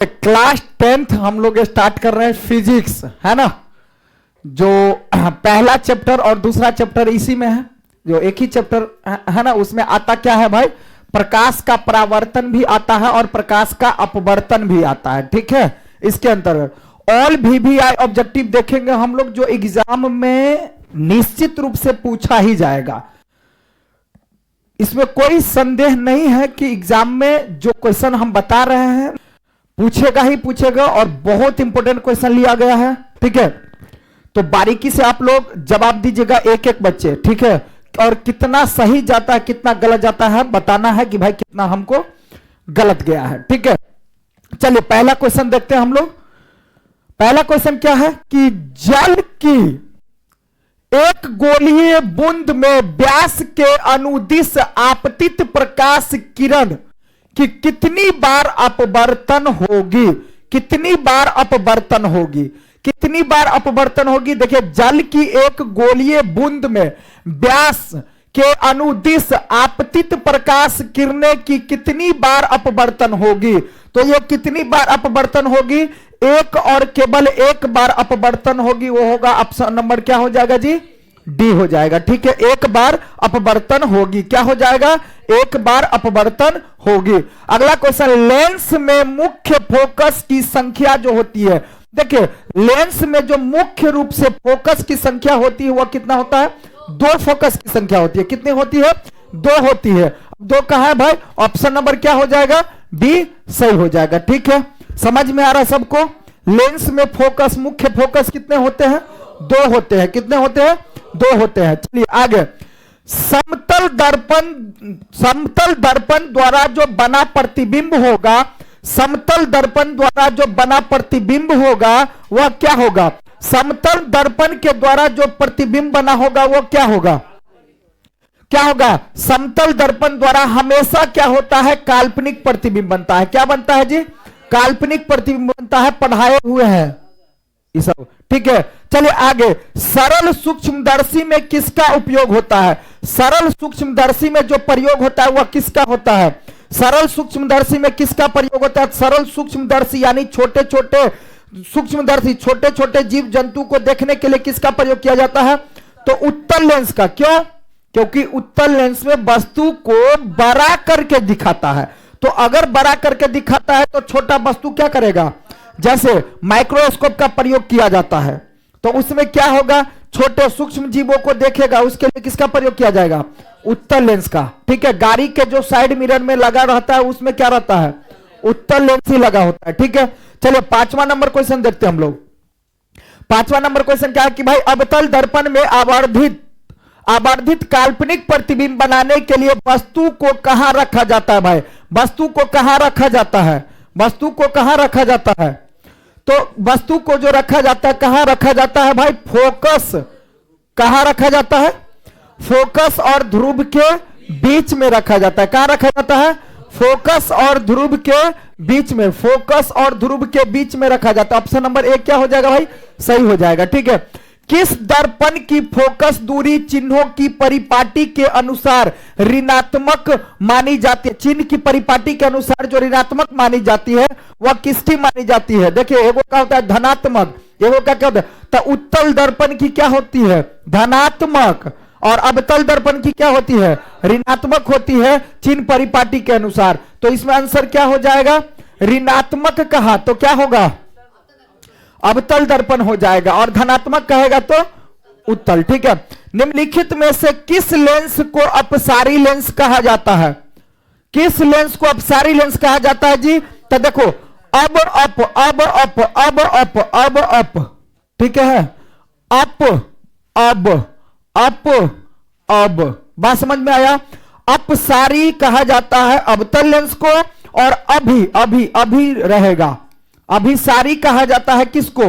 Class 10th हम लोग start कर रहे हैं फिजिक्स, है ना। जो पहला चैप्टर और दूसरा चैप्टर इसी में है, जो एक ही चैप्टर है ना। उसमें आता क्या है भाई, प्रकाश का परावर्तन भी आता है और प्रकाश का अपवर्तन भी आता है, ठीक है। इसके अंतर्गत ऑल वीवीआई ऑब्जेक्टिव देखेंगे हम लोग, जो एग्जाम में निश्चित रूप से पूछा ही जाएगा। इसमें कोई संदेह नहीं है कि एग्जाम में जो क्वेश्चन हम बता रहे हैं पूछेगा ही पूछेगा, और बहुत इंपॉर्टेंट क्वेश्चन लिया गया है, ठीक है। तो बारीकी से आप लोग जवाब दीजिएगा, एक एक बच्चे, ठीक है। और कितना सही जाता है कितना गलत जाता है बताना है कि भाई कितना हमको गलत गया है, ठीक है। चलिए पहला क्वेश्चन देखते हैं हम लोग। पहला क्वेश्चन क्या है कि जल की एक गोलीय बूंद में व्यास के अनुदिश आपतित प्रकाश किरण कि कितनी बार अपवर्तन होगी, कितनी बार अपवर्तन होगी, कितनी बार अपवर्तन होगी। देखिए, जल की एक गोलीय बूंद में व्यास के अनुदिश आपतित प्रकाश किरणें की कितनी बार अपवर्तन होगी। तो ये कितनी बार अपवर्तन होगी, एक और केवल एक बार अपवर्तन होगी। वो होगा ऑप्शन नंबर क्या हो जाएगा जी, डी हो जाएगा, ठीक है। एक बार अपवर्तन होगी, क्या हो जाएगा, एक बार अपवर्तन होगी। अगला क्वेश्चन, लेंस में मुख्य फोकस की संख्या जो होती है, देखिए लेंस में जो मुख्य रूप से फोकस की संख्या होती है वह कितना होता है, दो फोकस की संख्या होती है। कितनी होती है, दो होती है। दो कहां है भाई, ऑप्शन नंबर क्या हो जाएगा, बी सही हो जाएगा, ठीक है। समझ में आ रहा है सबको। लेंस में फोकस, मुख्य फोकस कितने होते हैं, दो होते हैं। कितने होते हैं, दो होते हैं। चलिए आगे, समतल दर्पण द्वारा जो बना प्रतिबिंब होगा, समतल दर्पण द्वारा जो बना प्रतिबिंब होगा वह क्या होगा, समतल दर्पण के द्वारा जो प्रतिबिंब बना होगा वो क्या होगा, क्या होगा, समतल दर्पण द्वारा हमेशा क्या होता है, काल्पनिक प्रतिबिंब बनता है। क्या बनता है जी, काल्पनिक प्रतिबिंब बनता है, पढ़ाए हुए हैं ये सब, ठीक है। चलिए आगे, सरल सूक्ष्मदर्शी में किसका उपयोग होता है, सरल सूक्ष्मदर्शी में जो प्रयोग होता है वह किसका होता है, सरल सूक्ष्मदर्शी में किसका प्रयोग होता है। सरल सूक्ष्मदर्शी यानी छोटे छोटे सूक्ष्मदर्शी, छोटे छोटे जीव जंतु को देखने के लिए किसका प्रयोग किया जाता है, तो उत्तल लेंस का। क्यों, क्योंकि उत्तल लेंस में वस्तु को बड़ा करके दिखाता है। तो अगर बड़ा करके दिखाता है तो छोटा वस्तु क्या करेगा, जैसे माइक्रोस्कोप का प्रयोग किया जाता है तो उसमें क्या होगा, छोटे सूक्ष्म जीवों को देखेगा, उसके लिए किसका प्रयोग किया जाएगा, उत्तल लेंस का, ठीक है। गाड़ी के जो साइड मिरर में लगा रहता है उसमें क्या रहता है, उत्तल लेंस ही लगा होता है, ठीक है। चलिए पांचवा नंबर क्वेश्चन देखते हैं हम लोग। पांचवा नंबर क्वेश्चन क्या है कि भाई अवतल दर्पण में आवर्धित काल्पनिक प्रतिबिंब बनाने के लिए वस्तु को कहां रखा जाता है भाई, वस्तु को कहां रखा जाता है, वस्तु को कहां रखा जाता है। तो वस्तु को जो रखा जाता है कहां रखा जाता है भाई, फोकस कहां रखा जाता है, फोकस और ध्रुव के बीच में रखा जाता है। कहां रखा जाता है, फोकस और ध्रुव के बीच में, फोकस और ध्रुव के बीच में रखा जाता है। ऑप्शन नंबर एक क्या हो जाएगा भाई, सही हो जाएगा, ठीक है। किस दर्पण की फोकस दूरी चिन्हों की परिपाटी के अनुसार ऋणात्मक मानी जाती है, चिन्ह की परिपाटी के अनुसार जो ऋणात्मक मानी जाती है वह किसकी मानी जाती है। देखिए एगो क्या होता है धनात्मक, एगो क्या होता है, तो उत्तल दर्पण की क्या होती है, धनात्मक, और अवतल दर्पण की क्या होती है, ऋणात्मक होती है, चिन्ह परिपाटी के अनुसार। तो इसमें आंसर क्या हो जाएगा, ऋणात्मक कहा तो क्या होगा, अवतल दर्पण हो जाएगा, और धनात्मक कहेगा तो उत्तल, ठीक है। निम्नलिखित में से किस लेंस को अपसारी लेंस कहा जाता है, किस लेंस को अपसारी लेंस कहा जाता है जी। तो देखो अब अप अब अप अब अप अब अप, ठीक है, अप अब अप अब, बात समझ में आया। अपसारी कहा जाता है अवतल लेंस को, और अभी अभी अभी रहेगा, अभिसारी कहा जाता है किसको,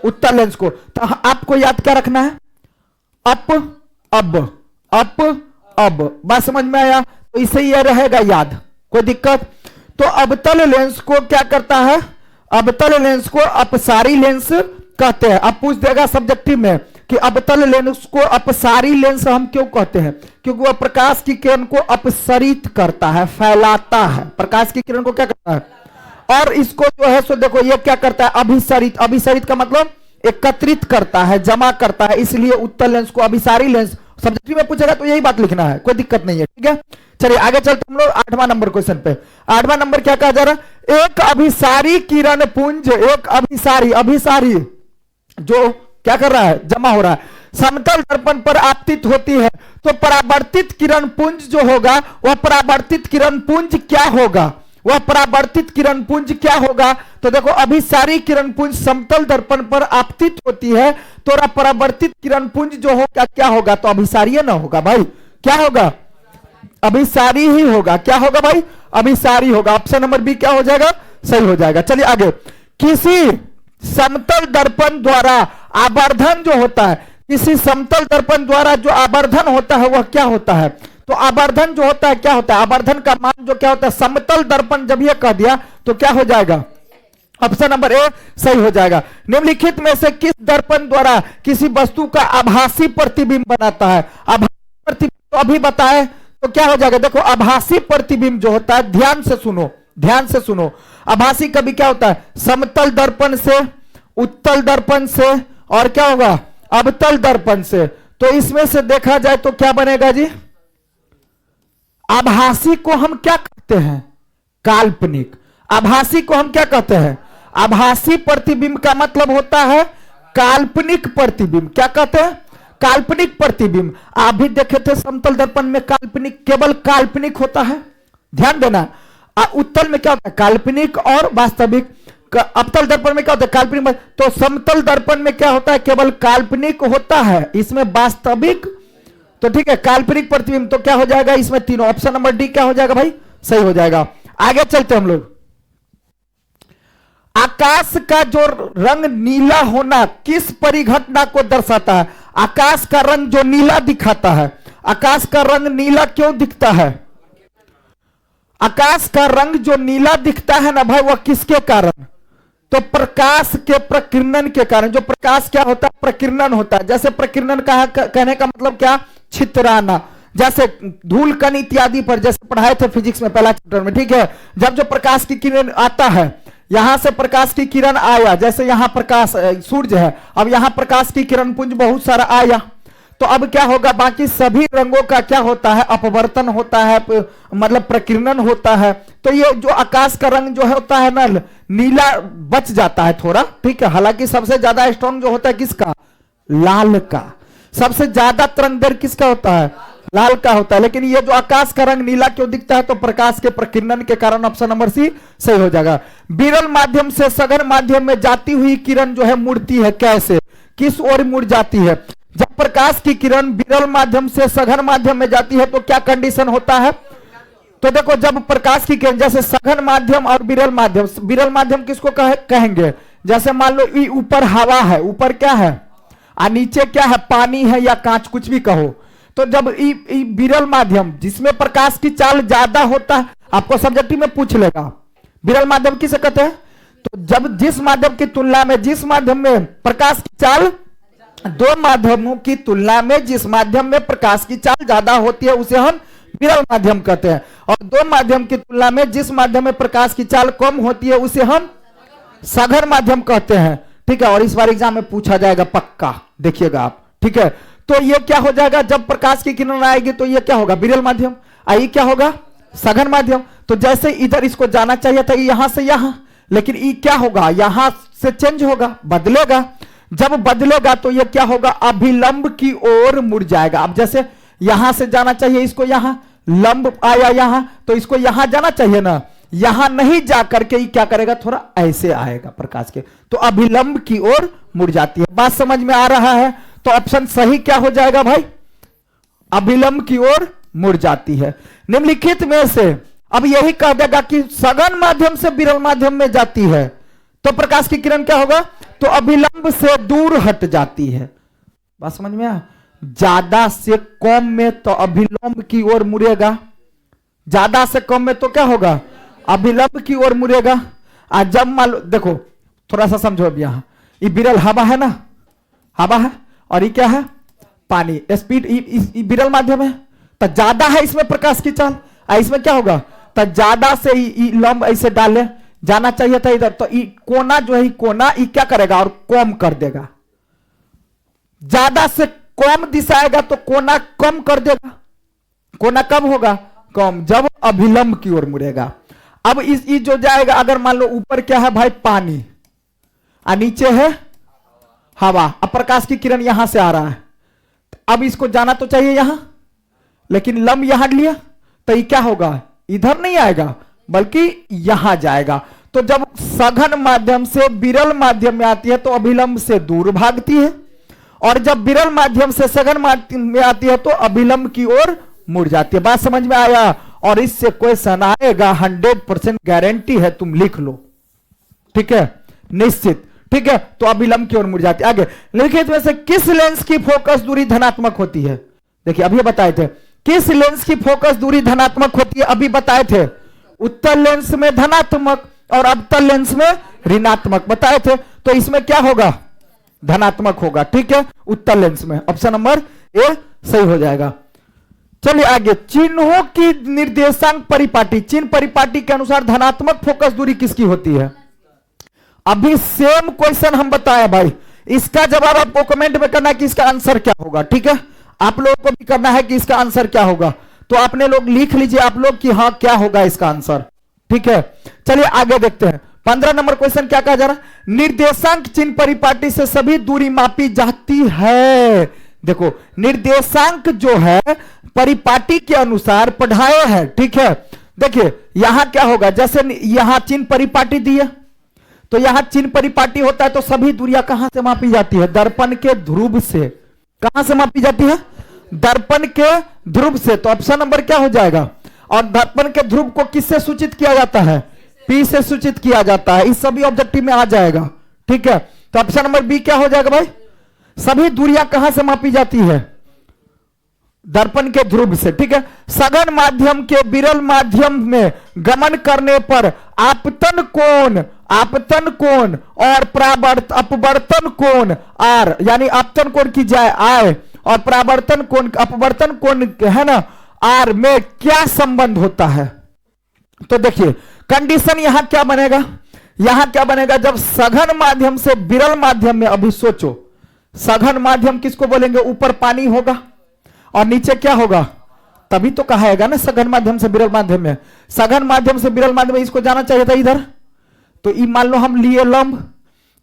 उत्तल लेंस को। तो आपको याद क्या रखना है, अप अब अप अब, बात समझ में आया। तो इसे यह रहेगा याद, कोई दिक्कत। तो अवतल लेंस को क्या करता है, अवतल लेंस को अपसारी लेंस कहते हैं। अब पूछ देगा सब्जेक्टिव में कि अवतल लेंस को अपसारी लेंस हम क्यों कहते हैं, क्योंकि वह प्रकाश की किरण को अपसरित करता है, फैलाता है। प्रकाश की किरण को क्या करता है, और इसको जो है सो देखो ये क्या करता है, अभिसरित। अभिसरित का मतलब एकत्रित करता है, जमा करता है, इसलिए उत्तल लेंस को अभिसारी लेंस। सब्जेक्टिव में पूछेगा तो यही बात लिखना है, कोई दिक्कत नहीं है, ठीक है। चलिए आगे चलते हम लोग 8वां नंबर क्वेश्चन पे। 8वां नंबर क्या कहा जा रहा है, एक अभिसारी किरण पुंज, एक अभिसारी, अभिसारी जो क्या कर रहा है, जमा हो रहा है, समतल दर्पण पर आपतित होती है, तो परावर्तित किरण पुंज जो होगा वह परावर्तित किरण पुंज क्या होगा, वह परावर्तित किरण पुंज क्या होगा। तो देखो अभिसारी किरण पुंज समतल दर्पण पर आपतित होती है, तो परावर्तित किरण पुंज जो होगा क्या होगा, तो अभिसारी ना होगा भाई, क्या होगा, अभिसारी ही होगा। क्या होगा भाई, अभिसारी होगा। ऑप्शन नंबर बी क्या हो जाएगा, सही हो जाएगा। चलिए आगे, किसी समतल दर्पण द्वारा आवर्धन जो होता है, किसी समतल दर्पण द्वारा जो आवर्धन होता है वह क्या होता है, तो आवर्धन जो होता है क्या होता है, आवर्धन का मान जो क्या होता है, समतल दर्पण जब ये कह दिया तो क्या हो जाएगा, ऑप्शन नंबर ए सही हो जाएगा। निम्नलिखित में से किस दर्पण द्वारा किसी वस्तु का आभासी प्रतिबिंब बनाता है, आभासी प्रतिबिंब तो अभी बताए, तो क्या हो जाएगा, देखो आभासी प्रतिबिंब जो होता है, ध्यान से सुनो, ध्यान से सुनो, आभासी कभी क्या होता है, समतल दर्पण से, उत्तल दर्पण से, और क्या होगा, अवतल दर्पण से। तो इसमें से देखा जाए तो क्या बनेगा जी, आभासी को हम क्या कहते हैं, काल्पनिक। आभासी को हम क्या कहते हैं, आभासी प्रतिबिंब का मतलब होता है काल्पनिक प्रतिबिंब। क्या कहते हैं, काल्पनिक प्रतिबिंब। आप भी देखे थे समतल दर्पण में काल्पनिक, केवल काल्पनिक होता है, ध्यान देना। उत्तल में क्या होता है, काल्पनिक और वास्तविक। अवतल दर्पण में क्या होता है, काल्पनिक। तो समतल दर्पण में क्या होता है, केवल काल्पनिक होता है, इसमें वास्तविक, तो ठीक है, काल्पनिक प्रतिबिंब। तो क्या हो जाएगा इसमें तीनों, ऑप्शन नंबर डी क्या हो जाएगा भाई, सही हो जाएगा। आगे चलते हम लोग, आकाश का जो रंग नीला होना किस परिघटना को दर्शाता है, आकाश का रंग जो नीला दिखाता है, आकाश का रंग नीला क्यों दिखता है, आकाश का रंग जो नीला दिखता है ना भाई, वह किसके कारण, तो प्रकाश के प्रकीर्णन के कारण। जो प्रकाश क्या होता है, प्रकीर्णन होता है। जैसे प्रकीर्णन का कहने का मतलब क्या, छितराना। जैसे धूल कण इत्यादि पर जैसे पढ़ाए थे फिजिक्स में पहला चैप्टर में, ठीक है, जब जो प्रकाश की किरण आता है, यहां से प्रकाश की किरण आया, जैसे यहां प्रकाश सूर्य है, अब यहां प्रकाश की किरण पुंज बहुत सारा आया, तो अब क्या होगा, बाकी सभी रंगों का क्या होता है, अपवर्तन होता है, मतलब प्रकीर्णन होता है। तो ये जो आकाश का रंग जो है होता है ना, नीला बच जाता है थोड़ा, ठीक है। हालांकि सबसे ज्यादा स्ट्रॉन्ग जो होता है किसका, लाल का। सबसे ज्यादा तरंगदैर्घ्य किसका होता है, लाल का होता है। लेकिन ये जो आकाश का रंग नीला क्यों दिखता है, तो प्रकाश के प्रकीर्णन के कारण, ऑप्शन नंबर सी सही हो जाएगा। विरल माध्यम से सघन माध्यम में जाती हुई किरण जो है मुड़ती है कैसे, किस ओर मुड़ जाती है। जब प्रकाश की किरण विरल माध्यम से सघन माध्यम में जाती है तो क्या कंडीशन होता है, तो देखो जब प्रकाश की किरण, जैसे सघन माध्यम और विरल माध्यम, विरल माध्यम किसको कहेंगे, जैसे मान लो ऊपर हवा है, ऊपर क्या है, और नीचे क्या है, पानी है या कांच, कुछ भी कहो। तो जब विरल माध्यम जिसमें प्रकाश की चाल ज्यादा होता है, आपको सब्जेक्टिव में पूछ लेगा विरल माध्यम किसे कहते हैं, तो जब जिस माध्यम की तुलना में, जिस माध्यम में प्रकाश की चाल, दो माध्यमों की तुलना में जिस माध्यम में प्रकाश की चाल ज्यादा होती है उसे हम विरल माध्यम कहते हैं, और दो माध्यम की तुलना में जिस माध्यम में प्रकाश की चाल कम होती है उसे हम सघन माध्यम कहते हैं, ठीक है। और इस बार एग्जाम में पूछा जाएगा पक्का, देखिएगा आप, ठीक है। तो ये क्या हो जाएगा, जब प्रकाश की किरण आएगी तो ये क्या होगा, विरल माध्यम, आई क्या होगा, सघन माध्यम। तो जैसे इधर इसको जाना चाहिए था यहां से यहां, लेकिन ये क्या होगा, यहां से चेंज होगा, बदलेगा। जब बदलेगा तो ये क्या होगा, अभिलंब की ओर मुड़ जाएगा। अब जैसे यहां से जाना चाहिए इसको, यहां लंब आया यहां, तो इसको यहां जाना चाहिए ना, यहां नहीं जाकर के ये क्या करेगा, थोड़ा ऐसे आएगा प्रकाश के, तो अभिलंब की ओर मुड़ जाती है। बात समझ में आ रहा है, तो ऑप्शन सही क्या हो जाएगा भाई, अभिलंब की ओर मुड़ जाती है। निम्नलिखित में से अब यही कह देगा कि सघन माध्यम से विरल माध्यम में जाती है तो प्रकाश की किरण क्या होगा, तो अभिलंब से दूर हट जाती है। बात समझ में आया, ज्यादा से कम में तो अभिलंब की ओर मुड़ेगा, ज्यादा से कम में तो क्या होगा, अभिलंब की ओर मुड़ेगा। आज जब मान लो, देखो थोड़ा सा समझो, अब यहां ये विरल हवा है ना, हवा है, और ये क्या है, पानी। स्पीड विरल माध्यम है तो ज्यादा है इसमें प्रकाश की चाल, इसमें क्या होगा, तो ज्यादा से लंब ऐसे डाले, जाना चाहिए था इधर, तो कोना जो है कोना क्या करेगा और कम कर देगा, ज्यादा से कम दिशा आएगा तो कोना कम कर देगा, कोना कब होगा, कम, जब अभिलंब की ओर मुड़ेगा। अब इस जो जाएगा, अगर मान लो ऊपर क्या है भाई पानी और नीचे है हवा, अब प्रकाश की किरण यहां से आ रहा है, अब इसको जाना तो चाहिए यहां, लेकिन लंब यहां लिया तो ये क्या होगा, इधर नहीं आएगा बल्कि यहां जाएगा। तो जब सघन माध्यम से विरल माध्यम में आती है तो अभिलंब से दूर भागती है, और जब विरल माध्यम से सघन माध्यम में आती है तो अभिलंब की ओर मुड़ जाती है। बात समझ में आया? और इससे क्वेश्चन आएगा, 100% गारंटी है, तुम लिख लो, ठीक है, निश्चित, ठीक है। तो अभिलंब की ओर मुड़ जाती है। आगे लिखित में से किस लेंस की फोकस दूरी धनात्मक होती है? देखिए अभी बताए थे किस लेंस की फोकस दूरी धनात्मक होती है, अभी बताए थे उत्तल लेंस में धनात्मक और अवतल लेंस में ऋणात्मक बताए थे। तो इसमें क्या होगा, धनात्मक होगा, ठीक है, उत्तल लेंस में। ऑप्शन नंबर ए सही हो जाएगा। चलिए आगे, चिन्हों की निर्देशांक परिपाटी, चिन्ह परिपाटी के अनुसार धनात्मक फोकस दूरी किसकी होती है? अभी सेम क्वेश्चन हम बताए भाई, इसका जवाब आपको कमेंट में करना है कि इसका आंसर क्या होगा, ठीक है। आप लोगों को भी करना है कि इसका आंसर क्या होगा, तो आपने लोग लिख लीजिए आप लोग कि हाँ क्या होगा इसका आंसर, ठीक है। चलिए आगे देखते हैं। 15 नंबर क्वेश्चन क्या कहा जा रहा है? निर्देशांक चिन्ह परिपाटी से सभी दूरी मापी जाती है। देखो निर्देशांक जो है परिपाटी के अनुसार पढ़ाया है, ठीक है। देखिए यहां क्या होगा, जैसे यहां चिन्ह परिपाटी दी है तो यहां चिन्ह परिपाटी होता है, तो सभी दूरियां कहां से मापी जाती है? दर्पण के ध्रुव से। कहां से मापी जाती है? दर्पण के ध्रुव से। तो ऑप्शन नंबर क्या हो जाएगा? और दर्पण के ध्रुव को किससे सूचित किया जाता है? पी से सूचित किया जाता है। इस सभी ऑब्जेक्टिव में आ जाएगा, ठीक है। तो ऑप्शन नंबर बी क्या हो जाएगा भाई? सभी दूरियां कहां से मापी जाती है? दर्पण के ध्रुव से, ठीक है। सघन माध्यम के विरल माध्यम में गमन करने पर आपतन कोण और अपवर्तन कोण आर, यानी आपतन कोण की जाए आय और परावर्तन कोण अपवर्तन कोण है ना आर में क्या संबंध होता है? तो देखिए कंडीशन यहां क्या बनेगा, यहां क्या बनेगा, जब सघन माध्यम से विरल माध्यम में, अभी सोचो सघन माध्यम किसको बोलेंगे? ऊपर पानी होगा और नीचे क्या होगा, तभी तो कहाएगा ना सघन माध्यम से विरल माध्यम में। सघन माध्यम से विरल माध्यम में इसको जाना चाहिए था इधर, तो ये मान लो हम लिए लंब,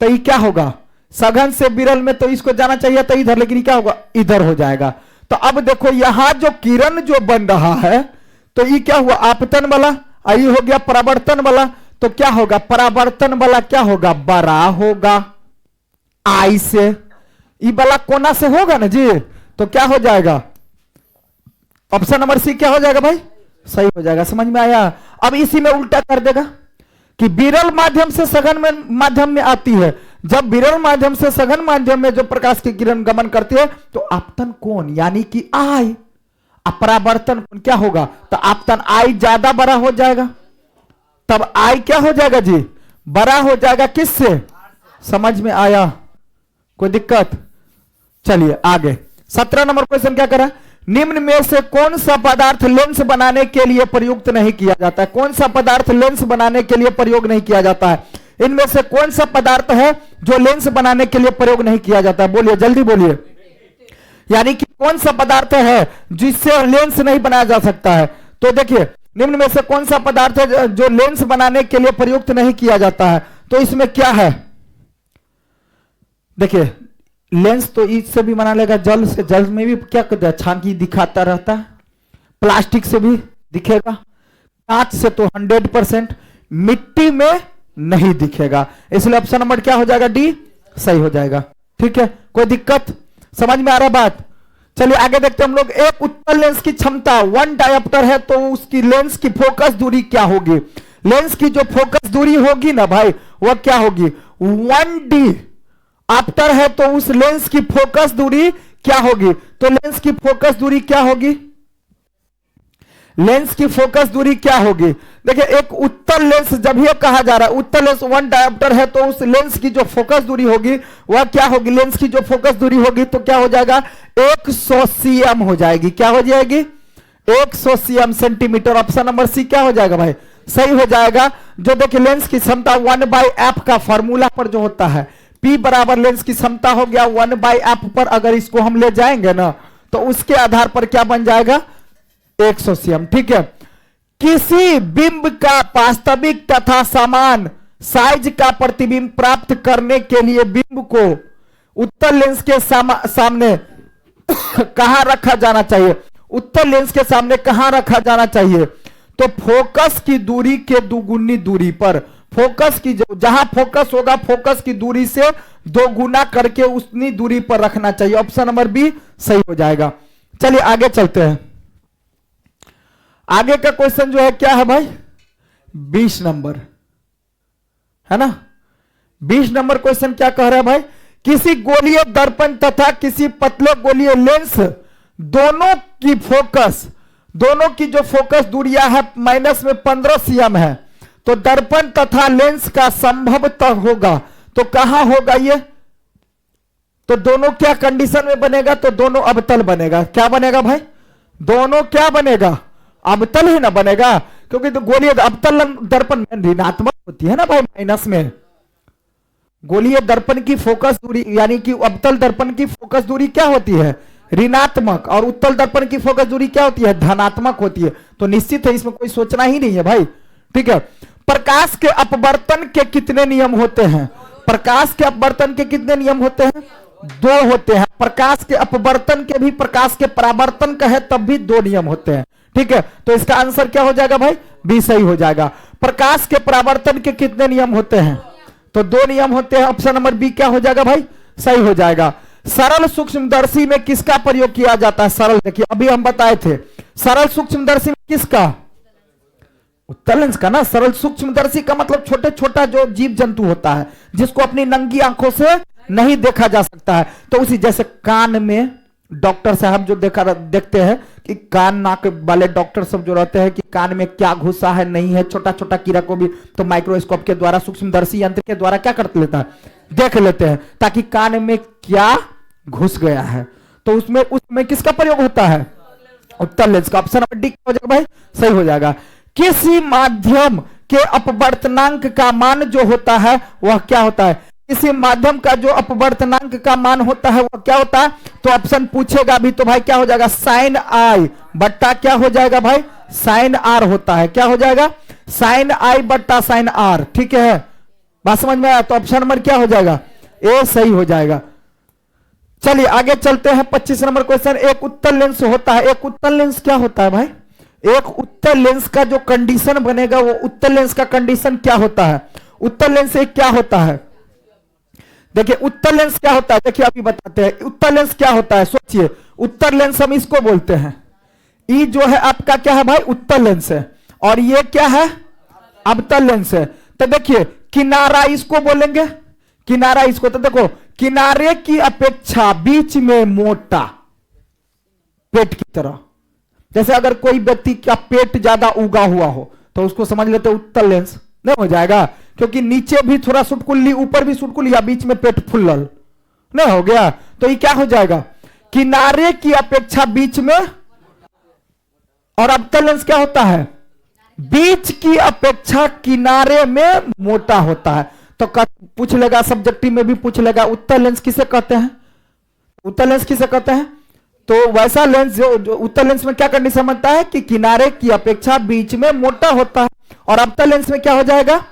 तो ये क्या होगा, सघन से विरल में तो इसको जाना चाहिए था इधर, लेकिन क्या होगा, इधर हो जाएगा। तो अब देखो यहां जो किरण जो बन रहा है तो ये क्या हुआ, आपतन वाला, आई हो गया परावर्तन वाला, तो क्या होगा, परावर्तन वाला क्या होगा, बड़ा होगा आई से, ये वाला कोना से होगा ना जी, तो क्या हो जाएगा, ऑप्शन नंबर सी क्या हो जाएगा भाई? सही हो जाएगा। समझ में आया? अब इसी में उल्टा कर देगा कि विरल माध्यम से सघन माध्यम में आती है, जब विरल माध्यम से सघन माध्यम में जो प्रकाश की किरण गमन करती है तो आपतन कोण यानी कि आई, अपरावर्तन कोण क्या होगा, तो आपतन आई ज्यादा बड़ा हो जाएगा, तब आई क्या हो जाएगा जी, बड़ा हो जाएगा किससे? समझ में आया? कोई दिक्कत? चलिए आगे 17 नंबर क्वेश्चन क्या करा, निम्न में से कौन सा पदार्थ लेंस बनाने के लिए प्रयुक्त नहीं किया जाता है? कौन सा पदार्थ लेंस बनाने के लिए प्रयोग नहीं किया जाता है? इनमें से कौन सा पदार्थ है जो लेंस बनाने के लिए प्रयोग नहीं किया जाता है? बोलिए जल्दी बोलिए, यानी कि कौन सा पदार्थ है जिससे लेंस नहीं बनाया जा सकता है? तो देखिए निम्न में से कौन सा पदार्थ है जो लेंस बनाने के लिए प्रयुक्त नहीं किया जाता है? तो इसमें क्या है, देखिए लेंस तो इससे भी बना लेगा, जल से, जल में भी क्या करता है, छानकी दिखाता रहता है, प्लास्टिक से भी दिखेगा, कांच से तो 100%, मिट्टी में नहीं दिखेगा, इसलिए ऑप्शन नंबर क्या हो जाएगा, डी सही हो जाएगा, ठीक है। कोई दिक्कत? समझ में आ रहा बात? चलिए आगे देखते हैं हम लोग। एक उत्तल लेंस की क्षमता 1 डायोप्टर है तो उसकी लेंस की फोकस दूरी क्या होगी? लेंस की जो फोकस दूरी होगी ना भाई वह क्या होगी, 1D आफ्टर है तो उस लेंस की फोकस दूरी क्या होगी? तो लेंस की फोकस दूरी क्या होगी, लेंस की फोकस दूरी क्या होगी? देखिए एक उत्तल लेंस, जब ये कहा जा रहा है उत्तल लेंस 1 डायोप्टर है तो उस लेंस की जो फोकस दूरी होगी वह क्या होगी, लेंस की जो फोकस दूरी होगी तो क्या हो जाएगा, 100 cm हो जाएगी। क्या हो जाएगी, 100 cm centimetre. Option number C क्या हो जाएगा भाई? सही हो जाएगा। जो देखिए लेंस की क्षमता 1/f का फॉर्मूला पर जो होता है, P बराबर लेंस की क्षमता हो गया 1/f पर, अगर इसको हम ले जाएंगे ना तो उसके आधार पर क्या बन जाएगा 100 cm। ठीक है, किसी बिंब का वास्तविक तथा समान साइज का प्रतिबिंब प्राप्त करने के लिए बिंब को उत्तल लेंस के सामने कहां रखा जाना चाहिए? उत्तल लेंस के सामने कहां रखा जाना चाहिए? तो फोकस की दूरी के दुगुनी दूरी पर, फोकस की जहां फोकस होगा फोकस की दूरी से 2 गुना करके उतनी दूरी पर रखना चाहिए। ऑप्शन नंबर बी सही हो जाएगा। चलिए आगे चलते हैं। आगे का क्वेश्चन जो है क्या है भाई 20 नंबर है ना। 20 नंबर क्वेश्चन क्या कह रहा है भाई, किसी गोलीय दर्पण तथा किसी पतले गोलीय लेंस दोनों की जो फोकस दूरियां है माइनस में 15 cm है, तो दर्पण तथा लेंस का संभवतः होगा तो कहां होगा ये? तो दोनों क्या कंडीशन में बनेगा? तो दोनों अवतल बनेगा। क्या बनेगा भाई? दोनों क्या बनेगा? अवतल ही ना बनेगा, क्योंकि तो गोलीय अवतल दर्पण में ऋणात्मक होती है ना भाई, माइनस में। गोलीय दर्पण की फोकस दूरी यानी कि अवतल दर्पण की फोकस दूरी क्या होती है? ऋणात्मक, और उत्तल दर्पण की फोकस दूरी क्या होती है? धनात्मक होती है। तो निश्चित है इसमें कोई सोचना ही नहीं है भाई। ठीक है, प्रकाश के अपवर्तन के कितने नियम होते हैं? प्रकाश के अपवर्तन के कितने नियम होते हैं? 2 होते हैं। प्रकाश के अपवर्तन के भी प्रकाश के परावर्तन का है तब भी 2 नियम होते हैं। ठीक है, तो इसका आंसर क्या हो जाएगा भाई? बी सही हो जाएगा। प्रकाश के परावर्तन के कितने नियम होते हैं? तो 2 नियम होते हैं। ऑप्शन नंबर बी क्या हो जाएगा भाई? सही हो जाएगा। सरल सूक्ष्मदर्शी में किसका प्रयोग किया जाता है? सरल, देखिए अभी हम बताए थे सरल सूक्ष्मदर्शी में किसका? उत्तल लेंस का ना। सरल सूक्ष्मदर्शी का मतलब छोटे छोटा जो जीव जंतु होता है जिसको अपनी नंगी आंखों से नहीं देखा जा सकता है। तो उसी जैसे कान में डॉक्टर साहब जो देखते हैं कि कान नाक वाले डॉक्टर सब जो रहते हैं कि कान में क्या घुसा है नहीं है, छोटा छोटा कीड़ा को भी तो माइक्रोस्कोप के द्वारा सूक्ष्मदर्शी यंत्र के द्वारा क्या कर लेता है? देख लेते हैं, ताकि कान में क्या घुस गया है। तो उसमें किसका प्रयोग होता है? उत्तल लेंस का। ऑप्शन नंबर डी हो जाएगा भाई, सही हो जाएगा। किसी माध्यम के अपवर्तनांक का मान जो होता है वह क्या होता है? किसी माध्यम का जो अपवर्तनांक का मान होता है वह क्या होता है? तो ऑप्शन पूछेगा भी तो भाई क्या हो जाएगा? साइन आई बट्टा क्या हो जाएगा भाई? साइन आर होता है। क्या हो जाएगा? साइन आई बट्टा साइन आर। ठीक है, बात समझ में आया? तो ऑप्शन नंबर क्या हो जाएगा? ए सही हो जाएगा। चलिए आगे चलते हैं। 25 नंबर क्वेश्चन, एक उत्तल लेंस होता है। एक उत्तल लेंस क्या होता है भाई? एक उत्तल लेंस का जो कंडीशन बनेगा वो उत्तल लेंस का कंडीशन क्या होता है? उत्तल लेंस एक क्या होता है? देखिए उत्तल लेंस क्या होता है, देखिए अभी बताते हैं। उत्तल लेंस क्या होता है? सोचिए, उत्तल लेंस हम इसको बोलते हैं। ई जो है आपका क्या है भाई? उत्तल लेंस है। और ये क्या है? अवतल लेंस है। तो देखिए किनारा इसको बोलेंगे, किनारा इसको। तो देखो किनारे की अपेक्षा बीच में मोटा, पेट की तरह। जैसे अगर कोई व्यक्ति का पेट ज्यादा उगा हुआ हो तो उसको समझ लेते उत्तल लेंस नहीं हो जाएगा, क्योंकि नीचे भी थोड़ा सुटकुल्ली, ऊपर भी सुटकुल्ली, या बीच में पेट फुल्लल नहीं हो गया। तो ये क्या हो जाएगा? किनारे की अपेक्षा बीच में। और अवतल लेंस क्या होता है? बीच की अपेक्षा किनारे में मोटा होता है। तो पूछ लेगा, सब्जेक्टिव में भी पूछ लेगा उत्तल लेंस किसे कहते हैं? उत्तल लेंस किसे कहते हैं? तो वैसा लेंस जो उत्तल लेंस में क्या कंडीशन बनता है कि किनारे की अपेक्षा बीच में मोटा होता है। और अवतल लेंस में क्या हो जाएगा?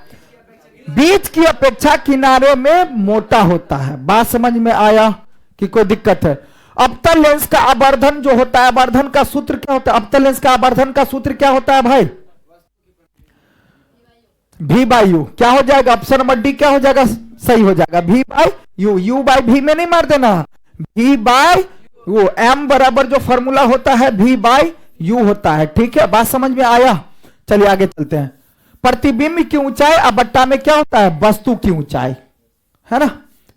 बीच की अपेक्षा किनारे में मोटा होता है। बात समझ में आया कि कोई दिक्कत है? अवतल लेंस का आवर्धन जो होता है, आवर्धन का सूत्र क्या होता है? अवतल लेंस का आवर्धन का सूत्र क्या होता है भाई? V by you. क्या हो जाएगा? ऑप्शन नंबर डी क्या हो जाएगा? सही हो जाएगा। V by you. You by भी में नहीं मार देना, V बाई यू। M बराबर जो फॉर्मूला होता है V बाई यू होता है। ठीक है, बात समझ में आया? चलिए आगे चलते हैं। प्रतिबिंब की ऊंचाई अब बट्टा में क्या होता है? वस्तु की ऊंचाई, है ना।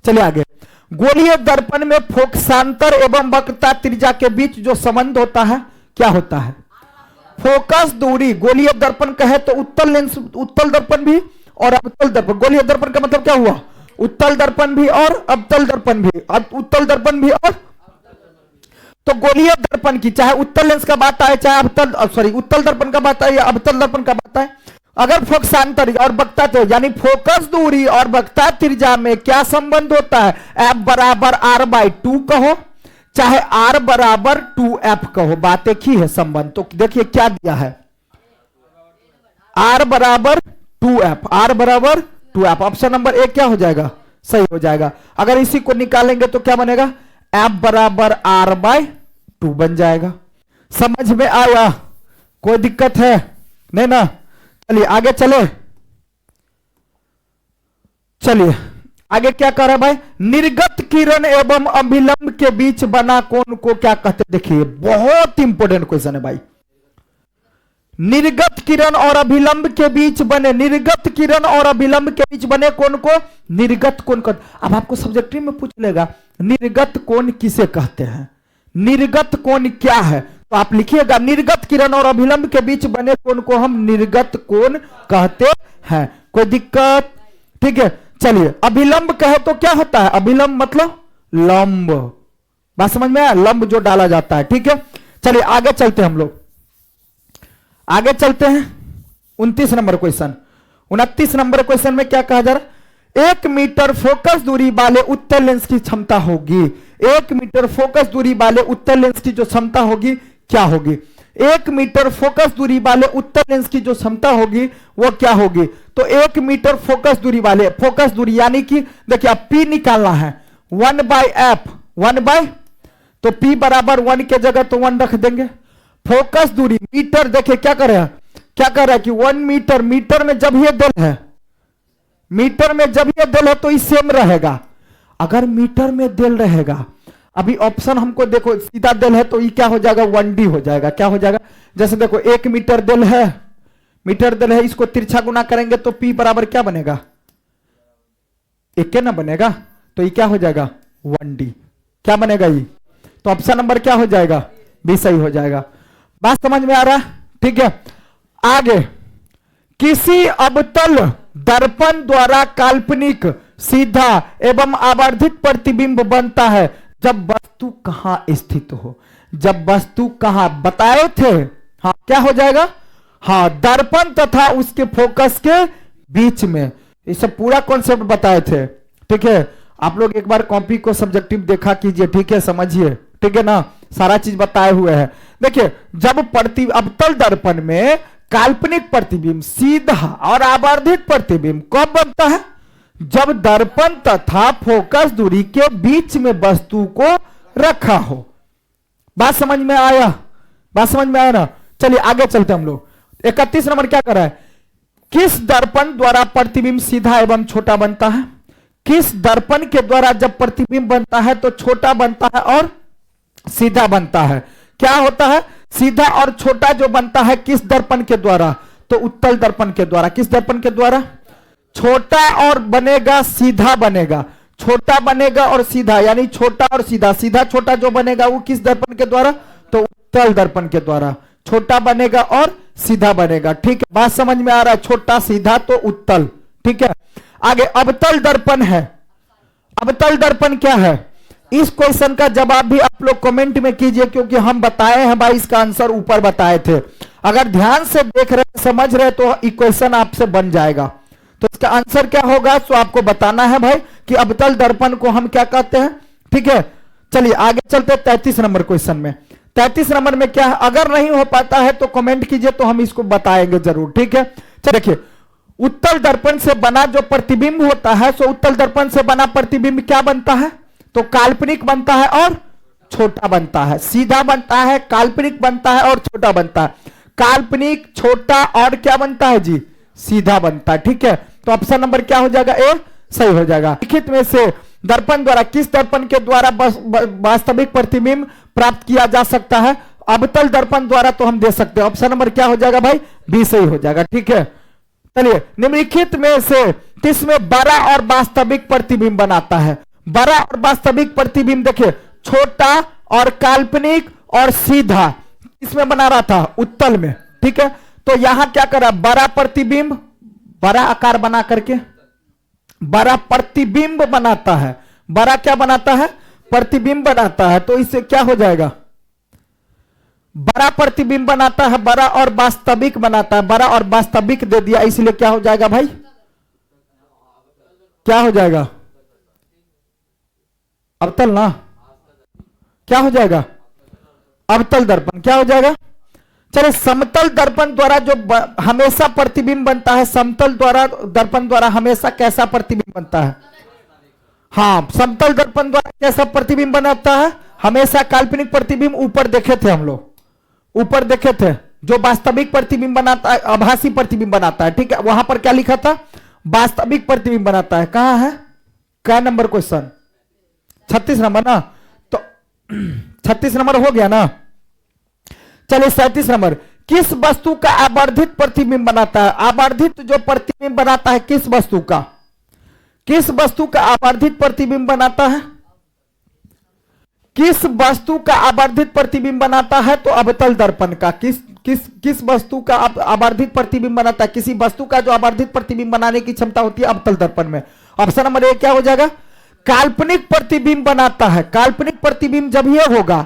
चलिए आगे। गोलीय दर्पण में फोकसांतर एवं वक्रता त्रिज्या के बीच जो संबंध होता है क्या होता है? फोकस दूरी। गोलीय दर्पण कहे तो उत्तल लेंस, उत्तल दर्पण भी और अवतल दर्पण। गोलीय दर्पण का मतलब क्या हुआ? उत्तल दर्पण भी और अवतल दर्पण भी। उत्तल दर्पण भी और तो गोलीय दर्पण की चाहे उत्तल लेंस का बात आए चाहे उत्तल दर्पण का बात आए या अवतल दर्पण का बात आए, अगर फोकसांतर और वक्रता त्रिज्या यानी फोकस दूरी और वक्रता त्रिज्या में क्या संबंध होता है, एफ बराबर आर बाई टू कहो चाहे आर बराबर 2f कहो, बात एक ही है संबंध। तो देखिए क्या दिया है, आर बराबर 2f, आर बराबर 2f, ऑप्शन नंबर ए क्या हो जाएगा, सही हो जाएगा। अगर इसी को निकालेंगे तो क्या बनेगा, एफ बराबर आर बाई 2 बन जाएगा। समझ में आया, कोई दिक्कत है नहीं ना। चलिए आगे चलिए आगे क्या कर रहा है भाई, निर्गत किरण एवं अभिलंब के बीच बना कोण को क्या कहते हैं। देखिए बहुत इंपॉर्टेंट क्वेश्चन है भाई, निर्गत किरण और अभिलंब के बीच बने, निर्गत किरण और अभिलंब के बीच बने कोण को निर्गत कोण कहते। अब आपको सब्जेक्टिव में पूछ लेगा निर्गत कोण किसे कहते हैं, निर्गत कोण क्या है, तो आप लिखिएगा निर्गत किरण और अभिलंब के बीच बने कोण को हम निर्गत कोण कहते हैं। कोई दिक्कत, ठीक है। चलिए अभिलंब कहे तो क्या होता है, अभिलंब मतलब लंब, बात समझ में आया, लंब जो डाला जाता है, ठीक है। चलिए आगे चलते हैं हम लोग, आगे चलते हैं 29 नंबर क्वेश्चन। 29 नंबर क्वेश्चन में क्या कहा जा रहा है, 1 मीटर फोकस दूरी वाले उत्तल लेंस की क्षमता होगी, 1 मीटर फोकस दूरी वाले उत्तल लेंस की जो क्षमता होगी क्या होगी, 1 मीटर फोकस दूरी वाले उत्तल लेंस की जो क्षमता होगी वो क्या होगी। तो 1 मीटर फोकस दूरी वाले, फोकस दूरी यानी कि देखिए अब P निकालना है 1/f, 1 तो P बराबर 1 के जगह तो 1 रख देंगे। फोकस दूरी मीटर, देखिए क्या कर रहा है कि 1 मीटर, मीटर में जब ये दिल है, मीटर में जब ये दिल है तो ये सेम रहेगा। अगर मीटर में दिल रहेगा, अभी ऑप्शन हमको देखो सीधा दिल है तो ये क्या हो जाएगा 1D हो जाएगा, क्या हो जाएगा, जैसे देखो 1 मीटर दिल है, मीटर दिल है, इसको तिरछा गुना करेंगे तो P बराबर क्या बनेगा, 1 ना बनेगा, तो ये क्या हो जाएगा 1D, क्या बनेगा ये, तो ऑप्शन नंबर क्या हो जाएगा, बी सही हो जाएगा। बात समझ में आ रहा है, ठीक है। आगे, किसी अवतल दर्पण द्वारा काल्पनिक सीधा एवं आवर्धित प्रतिबिंब बनता है जब वस्तु कहां स्थित हो, जब वस्तु कहां बताए थे, हाँ क्या हो जाएगा, हाँ दर्पण तथा उसके फोकस के बीच में, इसे पूरा कॉन्सेप्ट बताए थे, ठीक है। आप लोग एक बार कॉपी को सब्जेक्टिव देखा कीजिए, ठीक है, समझिए, ठीक है ना, सारा चीज बताए हुए हैं। देखिए जब अवतल दर्पण में काल्पनिक प्रतिबिंब सीधा और आवर्धित प्रतिबिंब कब बनता है, जब दर्पण तथा फोकस दूरी के बीच में वस्तु को रखा हो। बात समझ में आया, बात समझ में आया ना। चलिए आगे चलते हम लोग। 31 नंबर क्या कर रहा है, किस दर्पण द्वारा प्रतिबिंब सीधा एवं छोटा बनता है, किस दर्पण के द्वारा जब प्रतिबिंब बनता है तो छोटा बनता है और सीधा बनता है। क्या होता है, सीधा और छोटा जो बनता है किस दर्पण के द्वारा, तो उत्तल दर्पण के द्वारा। किस दर्पण के द्वारा, छोटा और बनेगा सीधा बनेगा, छोटा बनेगा और सीधा, यानी छोटा और सीधा, सीधा छोटा जो बनेगा वो किस दर्पण के द्वारा, तो उत्तल दर्पण के द्वारा, छोटा बनेगा और सीधा बनेगा, ठीक है। बात समझ में आ रहा है, छोटा सीधा तो उत्तल, ठीक है। आगे अवतल दर्पण है, अवतल दर्पण क्या है, इस क्वेश्चन का जवाब भी आप लोग कमेंट में कीजिए, क्योंकि हम बताए हैं भाई, इसका आंसर ऊपर बताए थे। अगर ध्यान से देख रहे समझ रहे तो इक्वेशन आपसे बन जाएगा। तो इसका आंसर क्या होगा, तो आपको बताना है भाई कि अवतल दर्पण को हम क्या कहते हैं, ठीक है। चलिए आगे चलते 33 नंबर क्वेश्चन में। 33 नंबर में क्या है, अगर नहीं हो पाता है तो कमेंट कीजिए, तो हम इसको बताएंगे जरूर, ठीक है। चलिए देखिए, उत्तल दर्पण से बना जो प्रतिबिंब होता है, सो उत्तल दर्पण से बना प्रतिबिंब क्या बनता है, तो काल्पनिक बनता है और छोटा बनता है, सीधा बनता है, काल्पनिक बनता है और छोटा बनता है। काल्पनिक, छोटा और क्या बनता है जी, सीधा बनता है, ठीक है। तो ऑप्शन नंबर क्या हो जाएगा, ए सही हो जाएगा। लिखित में से दर्पण द्वारा, किस दर्पण के द्वारा वास्तविक प्रतिबिंब प्राप्त किया जा सकता है, अवतल दर्पण द्वारा तो हम दे सकते हैं। ऑप्शन नंबर क्या हो जाएगा भाई, बी सही हो जाएगा, ठीक है। चलिए, निम्नलिखित में से किसमें बड़ा और वास्तविक प्रतिबिंब बनाता है, बड़ा और वास्तविक प्रतिबिंब, देखिए छोटा और काल्पनिक और सीधा इसमें बना रहा था, उत्तल में, ठीक है। तो यहां क्या करा, बड़ा प्रतिबिंब, बड़ा आकार बना करके बड़ा प्रतिबिंब बनाता है, बड़ा क्या बनाता है, प्रतिबिंब बनाता है। तो इससे क्या हो जाएगा, बड़ा प्रतिबिंब बनाता है, बड़ा और वास्तविक बनाता है, बड़ा और वास्तविक दे दिया, इसलिए क्या हो जाएगा भाई, क्या हो जाएगा, अवतल ना, क्या हो जाएगा, अवतल दर्पण। क्या हो जाएगा, चलिए समतल दर्पण द्वारा जो हमेशा प्रतिबिंब बनता है, समतल द्वारा दर्पण द्वारा हमेशा कैसा प्रतिबिंब बनता है, हाँ समतल दर्पण द्वारा कैसा प्रतिबिंब बनाता है, हमेशा काल्पनिक प्रतिबिंब। ऊपर देखे थे हम लोग, ऊपर देखे थे, जो वास्तविक प्रतिबिंब बनाता है आभासी प्रतिबिंब बनाता है, ठीक है, वहां पर क्या लिखा था, वास्तविक प्रतिबिंब बनाता है। कहां है, क्या नंबर क्वेश्चन, 36 नंबर ना, तो 36 नंबर हो गया ना। चलिए 37 नंबर, किस वस्तु का आवर्धित प्रतिबिंब बनाता है, आवर्धित जो प्रतिबिंब बनाता है किस वस्तु का, किस वस्तु का आवर्धित प्रतिबिंब बनाता है, किस वस्तु का आवर्धित प्रतिबिंब बनाता है, तो अवतल दर्पण का। किस वस्तु का आवर्धित प्रतिबिंब बनाता है, किसी वस्तु का जो आवर्धित प्रतिबिंब बनाने की क्षमता होती है अवतल दर्पण में। ऑप्शन नंबर ए क्या हो जाएगा, काल्पनिक प्रतिबिंब बनाता है। काल्पनिक प्रतिबिंब जब ये होगा,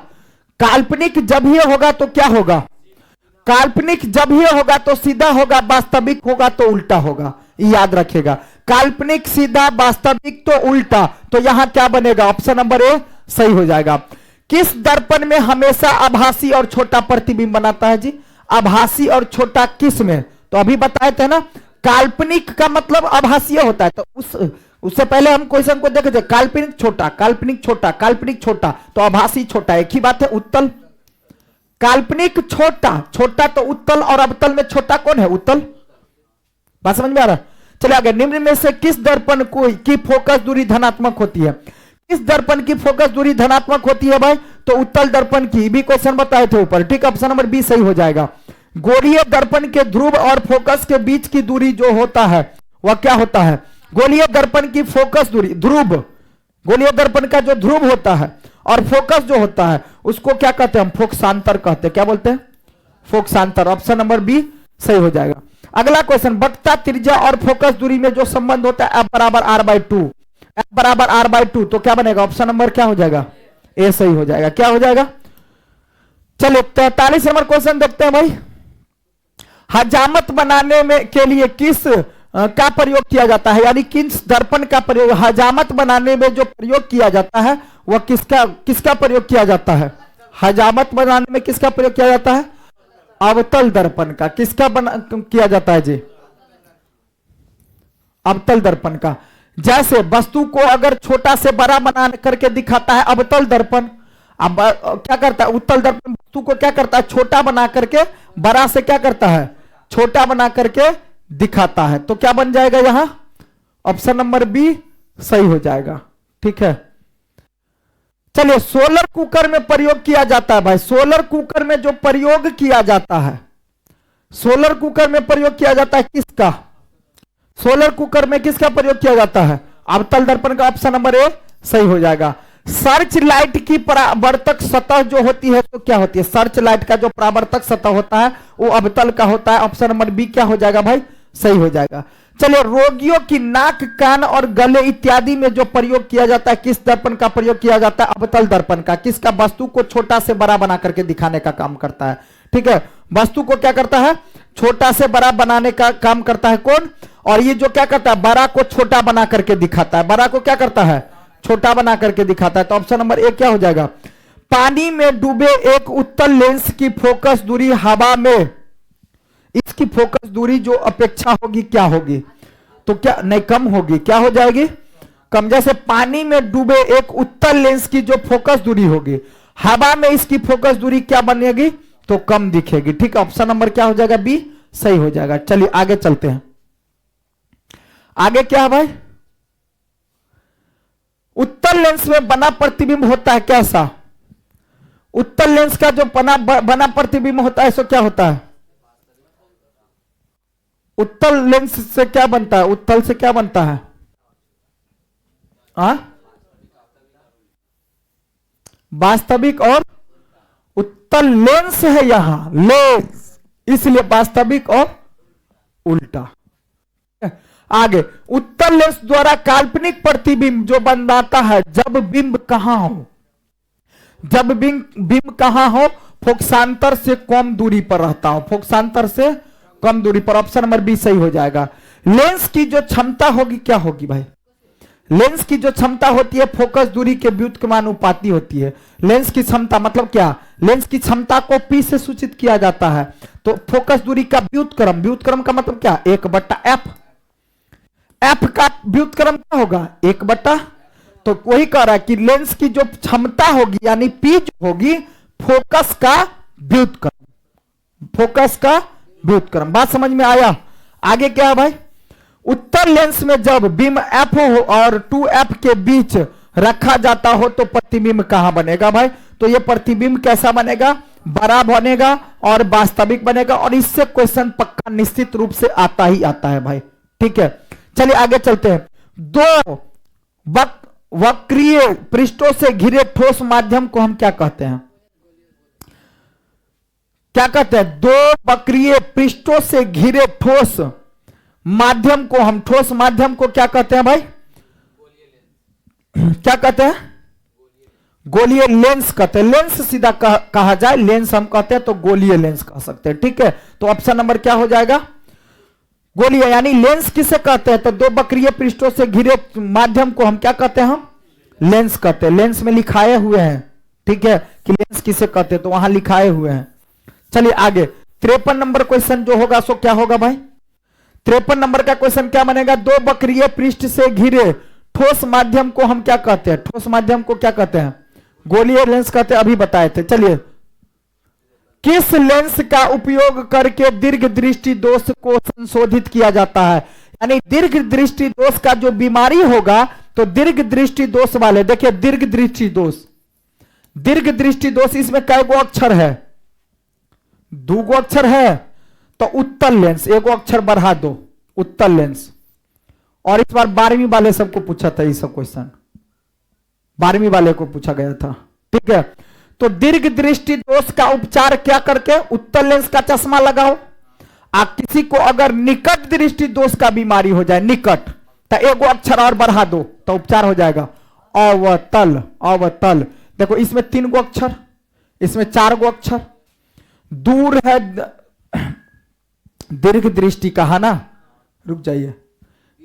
काल्पनिक जब ये होगा तो क्या होगा, काल्पनिक जब ये होगा तो सीधा होगा, वास्तविक होगा तो उल्टा होगा, याद रखेगा, काल्पनिक सीधा, वास्तविक तो उल्टा, तो यहां क्या बनेगा, ऑप्शन नंबर ए सही हो जाएगा। किस दर्पण में हमेशा आभासी और छोटा प्रतिबिंब बनाता है जी, आभासी और छोटा किस में, तो अभी बताए थे ना, काल्पनिक का मतलब आभासी होता है, तो उससे पहले हम क्वेश्चन को देखे थे, काल्पनिक छोटा, काल्पनिक छोटा, काल्पनिक छोटा, तो आभासी छोटा, एक ही बात है। उत्तल, काल्पनिक छोटा, छोटा तो उत्तल, और अवतल में छोटा कौन है, उत्तल। बात समझ में आ रहा है, चलिए आगे, निम्न में से किस दर्पण की फोकस दूरी धनात्मक होती है, किस दर्पण की फोकस दूरी धनात्मक होती है भाई, तो उत्तल दर्पण की, भी क्वेश्चन बताए थे ऊपर, ठीक है, ऑप्शन नंबर बी सही हो जाएगा। गोलीय दर्पण के ध्रुव और फोकस के बीच की दूरी जो होता है वह क्या होता है, गोलीय दर्पण की फोकस दूरी, ध्रुव, गोलीय दर्पण का जो ध्रुव होता है और फोकस जो होता है उसको क्या कहते हैं हम, फोकसांतर कहते हैं, क्या बोलते हैं, फोकसांतर। ऑप्शन नंबर बी सही हो जाएगा। अगला क्वेश्चन, वक्रता त्रिज्या और फोकस दूरी में जो संबंध होता है F बराबर R/2, F बराबर R/2, तो क्या बनेगा, ऑप्शन नंबर क्या हो जाएगा, ए सही हो जाएगा। क्या हो जाएगा, चलो 43 नंबर क्वेश्चन देखते हैं भाई, हजामत बनाने में के लिए किस का प्रयोग किया जाता है, यानी किस दर्पण का प्रयोग, हजामत बनाने में जो प्रयोग किया जाता है वह किसका प्रयोग किया जाता है, हजामत बनाने में किसका प्रयोग किया जाता है, अवतल दर्पण का। किसका किया जाता है जी, अवतल दर्पण का। जैसे वस्तु को अगर छोटा से बड़ा बना करके दिखाता है अवतल दर्पण, अब क्या करता है, उत्तल दर्पण वस्तु को क्या करता है, छोटा बना करके बड़ा से क्या करता है, छोटा बना करके दिखाता है, तो क्या बन जाएगा यहां, ऑप्शन नंबर बी सही हो जाएगा, ठीक है। चलिए सोलर कुकर में प्रयोग किया जाता है भाई, सोलर कुकर में जो प्रयोग किया जाता है, सोलर कुकर में प्रयोग किया जाता है किसका, सोलर कुकर में किसका प्रयोग किया जाता है, अवतल दर्पण का। ऑप्शन नंबर ए सही हो जाएगा। सर्च लाइट की परावर्तक सतह जो होती है तो क्या होती है, सर्च लाइट का जो परावर्तक सतह होता है वो अवतल का होता है। ऑप्शन नंबर बी क्या हो जाएगा भाई, सही हो जाएगा। चलिए रोगियों की नाक, कान और गले इत्यादि में जो प्रयोग किया जाता है किस दर्पण का प्रयोग किया जाता है, अवतल दर्पण का। किसका, वस्तु को छोटा से बड़ा बना करके दिखाने का काम करता है, ठीक है, वस्तु को क्या करता है, छोटा से बड़ा बनाने का काम करता है कौन, और ये जो क्या करता है, बड़ा को छोटा बना करके दिखाता है, बड़ा को क्या करता है, छोटा बना करके दिखाता है। तो ऑप्शन नंबर ए क्या हो जाएगा। पानी में डूबे एक उत्तल लेंस की फोकस दूरी हवा में, इसकी फोकस दूरी जो अपेक्षा होगी क्या होगी, तो क्या नहीं कम होगी, क्या हो जाएगी, कम। जैसे पानी में डूबे एक उत्तल लेंस की जो फोकस दूरी होगी, हवा में इसकी फोकस दूरी क्या बनेगी, तो कम दिखेगी, ठीक है। ऑप्शन नंबर क्या हो जाएगा, बी सही हो जाएगा। चलिए आगे चलते हैं, आगे क्या है भाई, उत्तल लेंस में बना प्रतिबिंब होता है कैसा, उत्तल लेंस का जो बना प्रतिबिंब होता है सो क्या होता है, उत्तल लेंस से क्या बनता है, उत्तल से क्या बनता है, वास्तविक और उत्तल लेंस है यहां, लेंस, इसलिए वास्तविक और उल्टा। आगे, उत्तल लेंस द्वारा काल्पनिक प्रतिबिंब जो बनाता है जब बिंब कहां हो, जब बिंब कहां हो, फोकसांतर से कम दूरी पर रहता हूं, फोकसांतर से कम दूरी पर। ऑप्शन नंबर बी सही हो जाएगा। लेंस की जो क्षमता होगी क्या होगी भाई? लेंस की जो क्षमता होती है फोकस दूरी के व्युत्क्रमानुपाती होती है। लेंस की क्षमता मतलब क्या? लेंस की क्षमता को पी से सूचित किया जाता है। तो फोकस दूरी का व्युत्क्रम, व्युत्क्रम का मतलब क्या? 1/f। एफ का व्युत्क्रम क्या होगा? 1/। तो वही कह रहा है कि लेंस की जो क्षमता होगी यानी पी जो होगी फोकस का व्युत्क्रम, फोकस का व्युत्क्रम। बात समझ में आया? आगे क्या है भाई? उत्तर लेंस में जब बीम एफ हो और 2f के बीच रखा जाता हो तो प्रतिबिंब कहां बनेगा भाई? तो यह प्रतिबिंब कैसा बनेगा? बड़ा बनेगा और वास्तविक बनेगा, और इससे क्वेश्चन पक्का निश्चित रूप से आता ही आता है भाई। ठीक है, चलिए आगे चलते हैं। दो वक्रीय पृष्ठों से घिरे ठोस माध्यम को हम क्या कहते हैं? क्या कहते हैं? दो वक्रीय पृष्ठों से घिरे ठोस माध्यम को हम, ठोस माध्यम को क्या कहते हैं भाई? क्या कहते हैं? गोलीय लेंस कहते हैं। लेंस सीधा कहा जाए, लेंस हम कहते हैं तो गोलीय लेंस कह सकते हैं। ठीक है, तो ऑप्शन नंबर क्या हो जाएगा? गोलीय। यानी लेंस किसे कहते हैं? तो दो वक्रीय पृष्ठों से घिरे माध्यम को हम क्या कहते हैं? हम लेंस कहते हैं। लेंस में लिखाए हुए हैं, ठीक है, कि लेंस किसे कहते हैं, तो वहां लिखाए हुए हैं। चलिए आगे 53 नंबर क्वेश्चन जो होगा सो क्या होगा भाई? 53 नंबर का क्वेश्चन क्या बनेगा? दो वक्रीय पृष्ठ से घिरे ठोस माध्यम को हम क्या कहते हैं? ठोस माध्यम को क्या कहते हैं? गोलीय लेंस कहते हैं, अभी बताए थे। चलिए, किस लेंस का उपयोग करके दीर्घ दृष्टि दोष को संशोधित किया जाता है? यानी दीर्घ दृष्टि दोष का जो बीमारी होगा तो दीर्घ दृष्टि दोष वाले, देखिए दीर्घ दृष्टि दोष, दीर्घ दृष्टि दोष इसमें कै गो अक्षर है? 2 गो अक्षर है। तो उत्तल लेंस, 1 गो अक्षर बढ़ा दो, उत्तल लेंस। और इस बार 12वीं वाले सबको पूछा था, ये सब क्वेश्चन 12वीं वाले को पूछा गया था। ठीक है, तो दीर्घ दृष्टि दोष का उपचार क्या करके? उत्तल लेंस का चश्मा लगाओ। आप किसी को अगर निकट दृष्टि दोष का बीमारी हो जाए, निकट, तो 1 गो अक्षर और बढ़ा दो तो उपचार हो जाएगा, अवतल। अवतल, देखो इसमें 3 गो अक्षर, इसमें 4 गो अक्षर। दूर है दीर्घ दृष्टि का, है ना? रुक जाइए,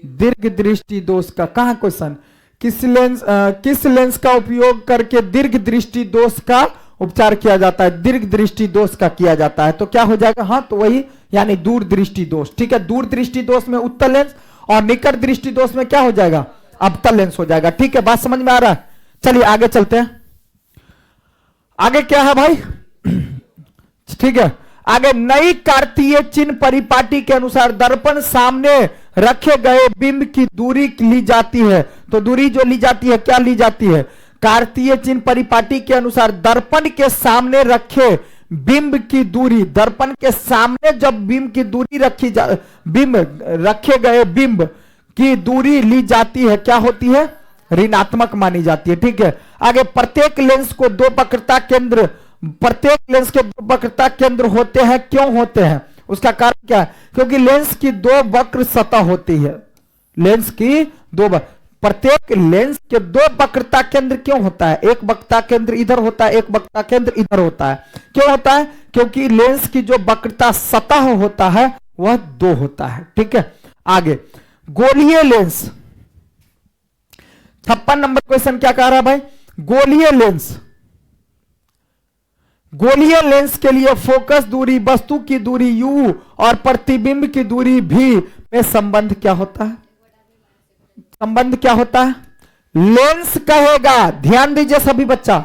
दीर्घ दृष्टि दोष का कहां क्वेश्चन? किस लेंस का उपयोग करके दीर्घ दृष्टि दोष का उपचार किया जाता है? दीर्घ दृष्टि दोष का किया जाता है, तो क्या हो जाएगा? हाँ, तो वही यानी दूर दृष्टि दोष। ठीक है, दूर दृष्टि दोष में उत्तल लेंस और निकट दृष्टि दोष में क्या हो जाएगा? अवतल लेंस हो जाएगा। ठीक है, बात समझ में आ रहा है? चलिए आगे चलते हैं। आगे क्या है भाई? ठीक है, आगे नई कार्तीय चिन्ह परिपाटी के अनुसार दर्पण सामने रखे गए बिंब की दूरी ली जाती है। तो दूरी जो ली जाती है, क्या ली जाती है? कार्तीय चिन्ह परिपाटी के अनुसार दर्पण के सामने रखे बिंब की दूरी, दर्पण के सामने जब बिंब की दूरी बिंब रखे गए बिंब की दूरी ली जाती है, क्या होती है? ऋणात्मक मानी जाती है। ठीक है, आगे प्रत्येक लेंस को 2 वक्रता केंद्र, प्रत्येक लेंस के 2 वक्रता केंद्र होते हैं। क्यों होते हैं? उसका कारण क्या है? क्योंकि लेंस की 2 वक्र सतह होती है। लेंस की 2, प्रत्येक लेंस के 2 वक्रता केंद्र क्यों होता है? एक वक्रता केंद्र इधर होता है, एक वक्रता केंद्र इधर होता है। क्यों होता है? क्योंकि लेंस की जो वक्रता सतह होता है वह 2 होता है। ठीक है, आगे गोलीय लेंस, 56 नंबर क्वेश्चन क्या कह रहा है भाई? गोलीय लेंस, गोलीय लेंस के लिए फोकस दूरी, वस्तु की दूरी u और प्रतिबिंब की दूरी v में संबंध क्या होता है? संबंध क्या होता है? लेंस कहेगा, ध्यान दीजिए सभी बच्चा,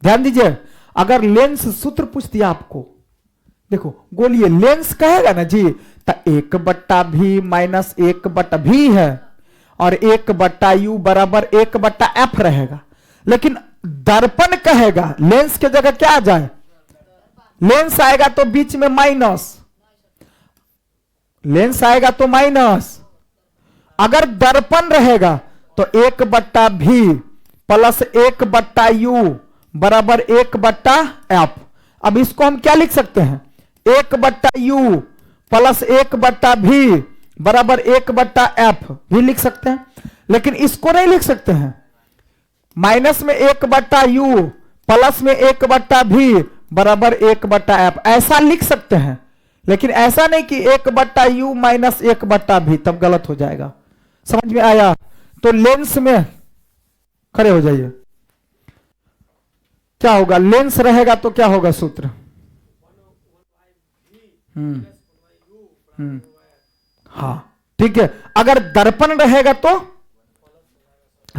ध्यान दीजिए। अगर लेंस सूत्र पूछ दिया आपको, देखो गोलीय लेंस कहेगा ना जी, तो 1/v माइनस 1/v है और 1/u बराबर 1/f रहेगा। लेकिन दर्पण कहेगा, लेंस के जगह क्या आ जाए? लेंस आएगा तो बीच में माइनस, लेंस आएगा तो माइनस। अगर दर्पण रहेगा तो 1/v प्लस 1/u बराबर 1/f। अब इसको हम क्या लिख सकते हैं? 1/u प्लस 1/v बराबर 1/f भी लिख सकते हैं। लेकिन इसको नहीं लिख सकते हैं, माइनस में 1/u प्लस में 1/v बराबर 1/f ऐसा लिख सकते हैं, लेकिन ऐसा नहीं कि 1/u माइनस 1/v, तब गलत हो जाएगा। समझ में आया? तो लेंस में खड़े हो जाइए, क्या होगा? लेंस रहेगा तो क्या होगा सूत्र? हाँ ठीक है, अगर दर्पण रहेगा तो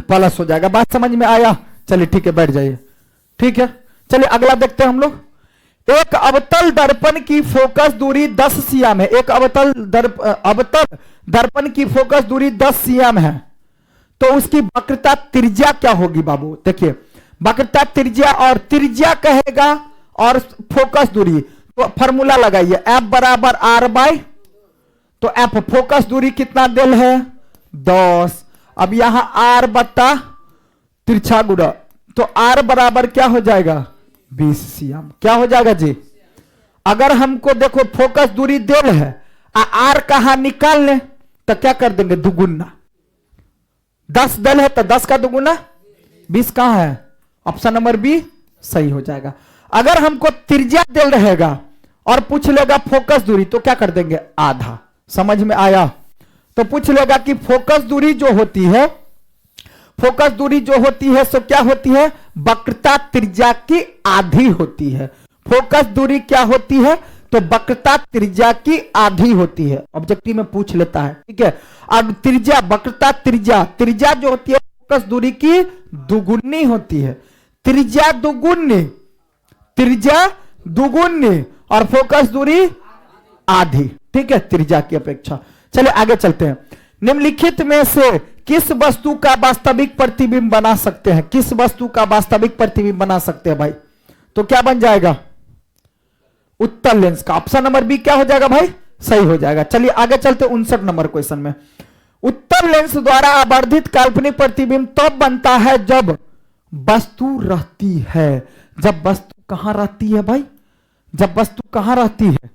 प्लस हो जाएगा। बात समझ में आया? चलिए ठीक है, बैठ जाइए। ठीक है, चलिए अगला देखते हैं हम लोग। एक अवतल दर्पण की फोकस दूरी 10 सीएम है। एक अवतल दर्पण की फोकस दूरी 10 सीएम है, तो उसकी वक्रता त्रिज्या क्या होगी बाबू? देखिए, वक्रता त्रिज्या और त्रिज्या कहेगा और फोकस दूरी, तो फॉर्मूला लगाइए, एफ बराबर आर बाय, तो एफ फोकस दूरी कितना दिल है? 10। अब यहां आर बट्टा तिरछा गुणा, तो आर बराबर क्या हो जाएगा? 20 सीएम। क्या हो जाएगा जी? अगर हमको देखो फोकस दूरी दिल है, आर कहां निकाल लें, तो क्या कर देंगे? दुगुना। 10 दिल है तो 10 का दुगुना 20 कहां है? ऑप्शन नंबर बी सही हो जाएगा। अगर हमको त्रिज्या दिल रहेगा और पूछ लेगा फोकस दूरी, तो क्या कर देंगे? आधा। समझ में आया? तो पूछ लेगा कि फोकस दूरी जो होती है, फोकस दूरी जो होती है सो क्या होती है? वक्रता त्रिज्या की आधी होती है। फोकस दूरी क्या होती है? तो वक्रता त्रिज्या की आधी होती है। ऑब्जेक्टिव में पूछ लेता है। ठीक है, अब त्रिज्या, वक्रता त्रिज्या, त्रिज्या जो होती है फोकस दूरी की दुगुनी होती है। त्रिज्या दुगुनी, त्रिज्या दुगुनी और फोकस दूरी आधी। ठीक है, त्रिज्या की अपेक्षा। चलिए आगे चलते हैं। निम्नलिखित में से किस वस्तु का वास्तविक प्रतिबिंब बना सकते हैं? किस वस्तु का वास्तविक प्रतिबिंब बना सकते हैं भाई? तो क्या बन जाएगा? उत्तल लेंस का। ऑप्शन नंबर बी क्या हो जाएगा भाई? सही हो जाएगा। चलिए आगे चलते 59 नंबर क्वेश्चन में। उत्तल लेंस द्वारा आवर्धित काल्पनिक प्रतिबिंब तब बनता है जब वस्तु रहती है। जब वस्तु कहां रहती है भाई? जब वस्तु कहां रहती है?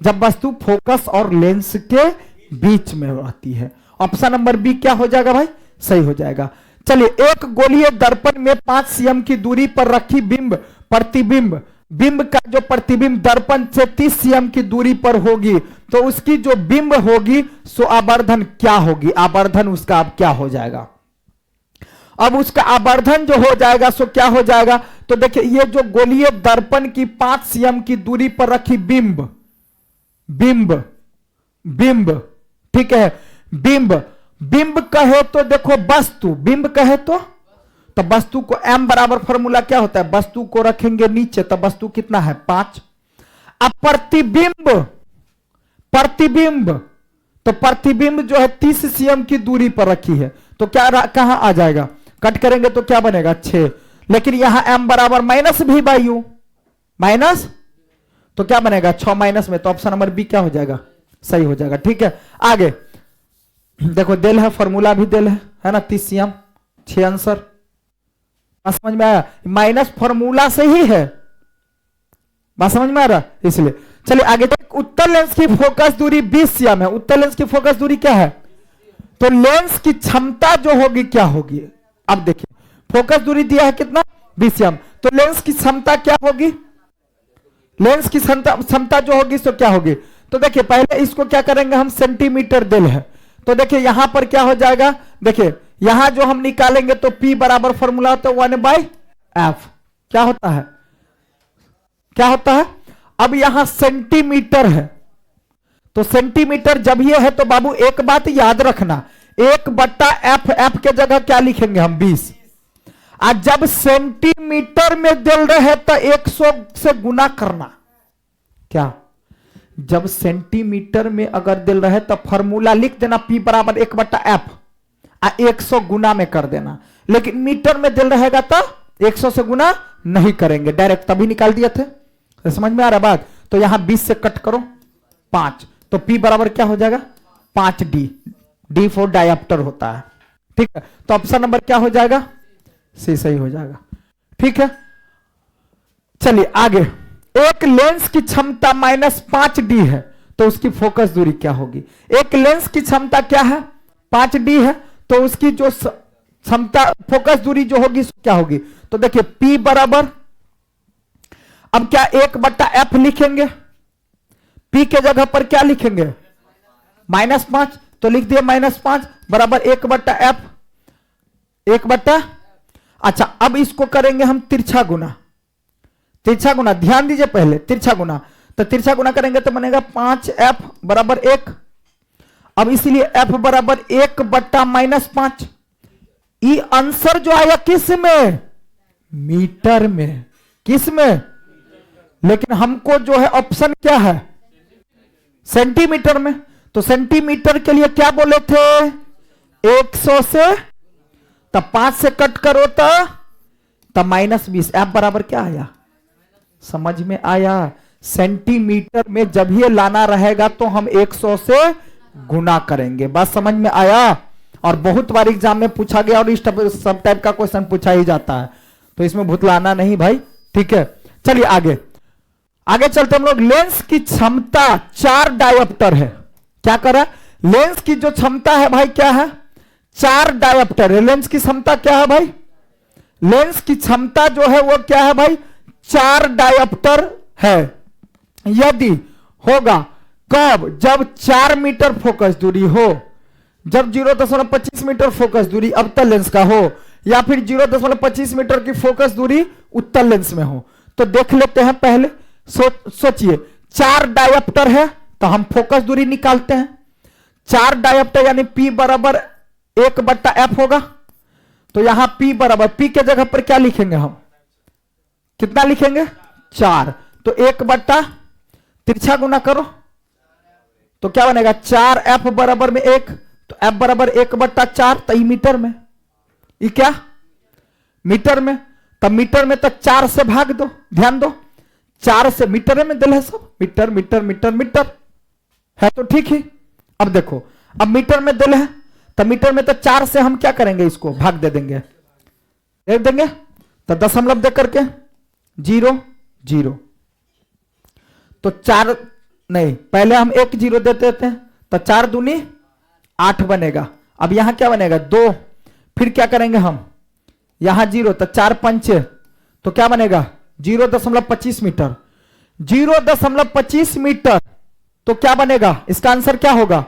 जब वस्तु फोकस और लेंस के बीच में रहती है। ऑप्शन नंबर बी क्या हो जाएगा भाई? सही हो जाएगा। चलिए, एक गोलीय दर्पण में 5 सीएम की दूरी पर रखी प्रतिबिंब, बिंब का जो प्रतिबिंब दर्पण से 30 सीएम की दूरी पर होगी, तो उसकी जो बिंब होगी सो आवर्धन क्या होगी? आवर्धन उसका अब क्या हो जाएगा? अब उसका आवर्धन जो हो जाएगा सो क्या हो जाएगा? तो देखिए, ये जो गोलीय दर्पण की 5 सीएम की दूरी पर रखी बिंब, ठीक है, बिंब कहे तो देखो वस्तु, बिंब कहे तो वस्तु को m बराबर फॉर्मूला क्या होता है? वस्तु को रखेंगे नीचे, तो वस्तु कितना है? 5। अब प्रतिबिंब, तो प्रतिबिंब जो है 30 सीएम की दूरी पर रखी है, तो क्या कहां आ जाएगा? कट करेंगे तो क्या बनेगा? 6। लेकिन यहां m बराबर माइनस भी बाई यू, माइनस, तो क्या बनेगा? 6 माइनस में, तो ऑप्शन नंबर बी क्या हो जाएगा? सही हो जाएगा। ठीक है, आगे देखो, दिल है, फॉर्मूला भी दिल है ना? 30 सीएम 6 आंसर। समझ में आया? माइनस फॉर्मूला से ही है, बात समझ में आ रहा? इसलिए चलिए आगे। उत्तल लेंस की फोकस दूरी 20 सीएम है। उत्तल लेंस की फोकस दूरी क्या है? तो लेंस की क्षमता जो होगी क्या होगी? अब देखिए, फोकस दूरी दिया है कितना? 20 सीएम, तो लेंस की क्षमता क्या होगी? लेंस की क्षमता जो होगी सो क्या होगी? तो देखिए, पहले इसको क्या करेंगे हम? सेंटीमीटर दिल है, तो देखिए यहां पर क्या हो जाएगा? देखिए यहां जो हम निकालेंगे तो P बराबर फॉर्मूला होता है 1/f। क्या होता है? क्या होता है? अब यहां सेंटीमीटर है, तो सेंटीमीटर जब ये है तो बाबू एक बात याद रखना, 1/f, f के जगह क्या लिखेंगे हम? 20। आज जब सेंटीमीटर में दिल रहे तो 100 से गुना करना। क्या? जब सेंटीमीटर में अगर दिल रहे तो फॉर्मूला लिख देना P बराबर 1/f, 100 गुना में कर देना। लेकिन मीटर में दिल रहेगा तो 100 से गुना नहीं करेंगे, डायरेक्ट तभी निकाल दिए थे। तो समझ में आ रहा बात? तो यहां 20 से कट करो 5, तो P बराबर क्या हो जाएगा? 5D, D फॉर डायप्टर होता है। ठीक है, तो ऑप्शन नंबर क्या हो जाएगा? सी सही हो जाएगा। ठीक है, चलिए आगे। एक लेंस की क्षमता -5D है, तो उसकी फोकस दूरी क्या होगी? एक लेंस की क्षमता क्या है? 5D है, तो उसकी जो क्षमता फोकस दूरी जो होगी क्या होगी? तो देखिए P बराबर, अब क्या 1/f लिखेंगे? P के जगह पर क्या लिखेंगे? -5, तो लिख दिए -5 बराबर 1/f 1/। अच्छा, अब इसको करेंगे हम तिरछा गुना। तिरछा गुना, ध्यान दीजिए पहले, तिरछा गुना, तो तिरछा गुना करेंगे तो बनेगा 5f बराबर 1। अब इसीलिए f बराबर 1/-5। ये आंसर जो आया किस में? मीटर में। किस में? लेकिन हमको जो है ऑप्शन क्या है? सेंटीमीटर में। तो सेंटीमीटर के लिए क्या बोले थे? 100 से, तब 5 से कट करो तो तब -20। एफ बराबर क्या आया? समझ में आया? सेंटीमीटर में जब ये लाना रहेगा तो हम 100 से गुना करेंगे। बात समझ में आया? और बहुत बार एग्जाम में पूछा गया और इस सब टाइप का क्वेश्चन पूछा ही जाता है, तो इसमें भुतलाना नहीं भाई, ठीक है। चलिए आगे आगे चलते हम लोग। लेंस की क्षमता 4 डायोप्टर है। क्या करा? लेंस की जो क्षमता है भाई क्या है? 4 डायोप्टर है। लेंस की क्षमता क्या है भाई? लेंस की क्षमता जो है वो क्या है भाई? 4 डायोप्टर है। यदि होगा कब? जब 4 मीटर फोकस दूरी हो, जब 0.25 मीटर फोकस दूरी अवतल लेंस का हो, या फिर 0.25 मीटर की फोकस दूरी उत्तल लेंस में हो। तो देख लेते हैं पहले, सोचिए 4 डायोप्टर है तो हम फोकस दूरी निकालते हैं। 4 डायोप्टर यानी P बराबर 1/f होगा। तो यहां P बराबर, P के जगह पर क्या लिखेंगे हम? कितना लिखेंगे? 4। तो 1/ तिरछा गुना करो तो क्या बनेगा? 4f बराबर में 1, तो f बराबर 1/4। तो मीटर में, ये क्या? मीटर में। तब मीटर में तो 4 से भाग दो, ध्यान दो, 4 से मीटर में दिल है सब, मीटर मीटर मीटर मीटर है, तो ठीक है। अब देखो, अब मीटर में दिल है तो मीटर में तो 4 से हम क्या करेंगे? इसको भाग दे देंगे, दे देंगे तो दशमलव दे करके 0 0। तो 4 नहीं, पहले हम 1 0 देते थे, तो 4 दूनी 8 बनेगा। अब यहां क्या बनेगा? 2। फिर क्या करेंगे हम? यहां 0, तो 4 पंचे, तो क्या बनेगा? 0.25 मीटर। 0.25 मीटर तो क्या बनेगा? इसका आंसर क्या होगा?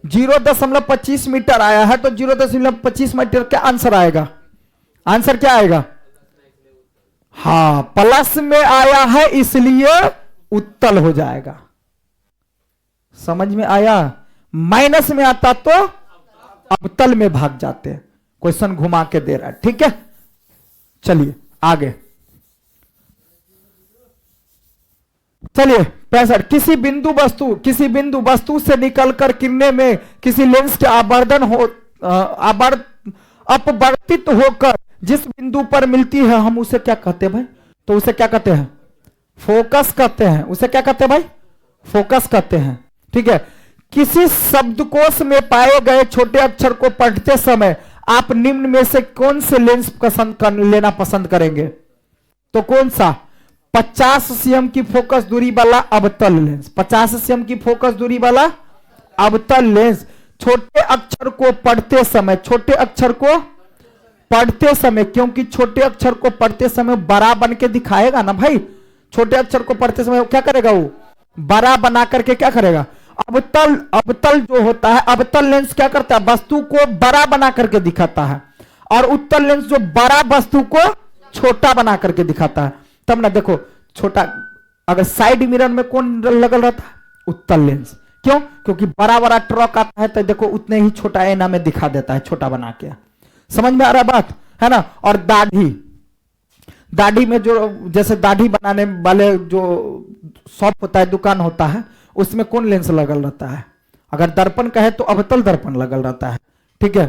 0.25 मीटर आया है तो 0.25 मीटर क्या आंसर आएगा? आंसर क्या आएगा? हाँ, प्लस में आया है इसलिए उत्तल हो जाएगा। समझ में आया? माइनस में आता तो अवतल में भाग जाते। क्वेश्चन घुमा के दे रहा है, ठीक है। चलिए आगे, चलिए 65। किसी बिंदु वस्तु से निकलकर किरणें में किसी लेंस के अपवर्तित होकर जिस बिंदु पर मिलती है, हम उसे क्या कहते हैं भाई? तो उसे क्या कहते हैं? फोकस कहते हैं। उसे क्या कहते हैं भाई? फोकस कहते हैं, ठीक है। किसी शब्दकोश में पाए गए छोटे अक्षर को पढ़ते समय आप निम्न में से कौन से लेंस लेना पसंद करेंगे? तो कौन सा? 50 cm की फोकस दूरी वाला अवतल लेंस। 50 cm की फोकस दूरी वाला अवतल लेंस छोटे अक्षर को पढ़ते समय, छोटे अक्षर को पढ़ते समय, क्योंकि छोटे अक्षर को पढ़ते समय बड़ा बन के दिखाएगा ना भाई। छोटे अक्षर को पढ़ते समय क्या करेगा? वो बड़ा बना करके क्या करेगा? अवतल जो होता है, अवतल लेंस क्या करता है? वस्तु को बड़ा बना करके दिखाता है, और उत्तल लेंस जो बड़ा वस्तु को छोटा बना करके दिखाता है। तब ना देखो, छोटा अगर साइड मिरर में कौन लगल रहता है? उत्तल लेंस। क्यों? क्योंकि बड़ा बड़ा ट्रक आता है तो देखो उतने ही छोटा ऐना में दिखा देता है, छोटा बना के। समझ में आ रहा है बात, है ना। और दाढ़ी में जो, जैसे दाढ़ी बनाने वाले जो शॉप होता है, दुकान होता है, उसमें कौन लेंस लगल रहता है? अगर दर्पण का है तो अवतल दर्पण लगल रहता है, ठीक है।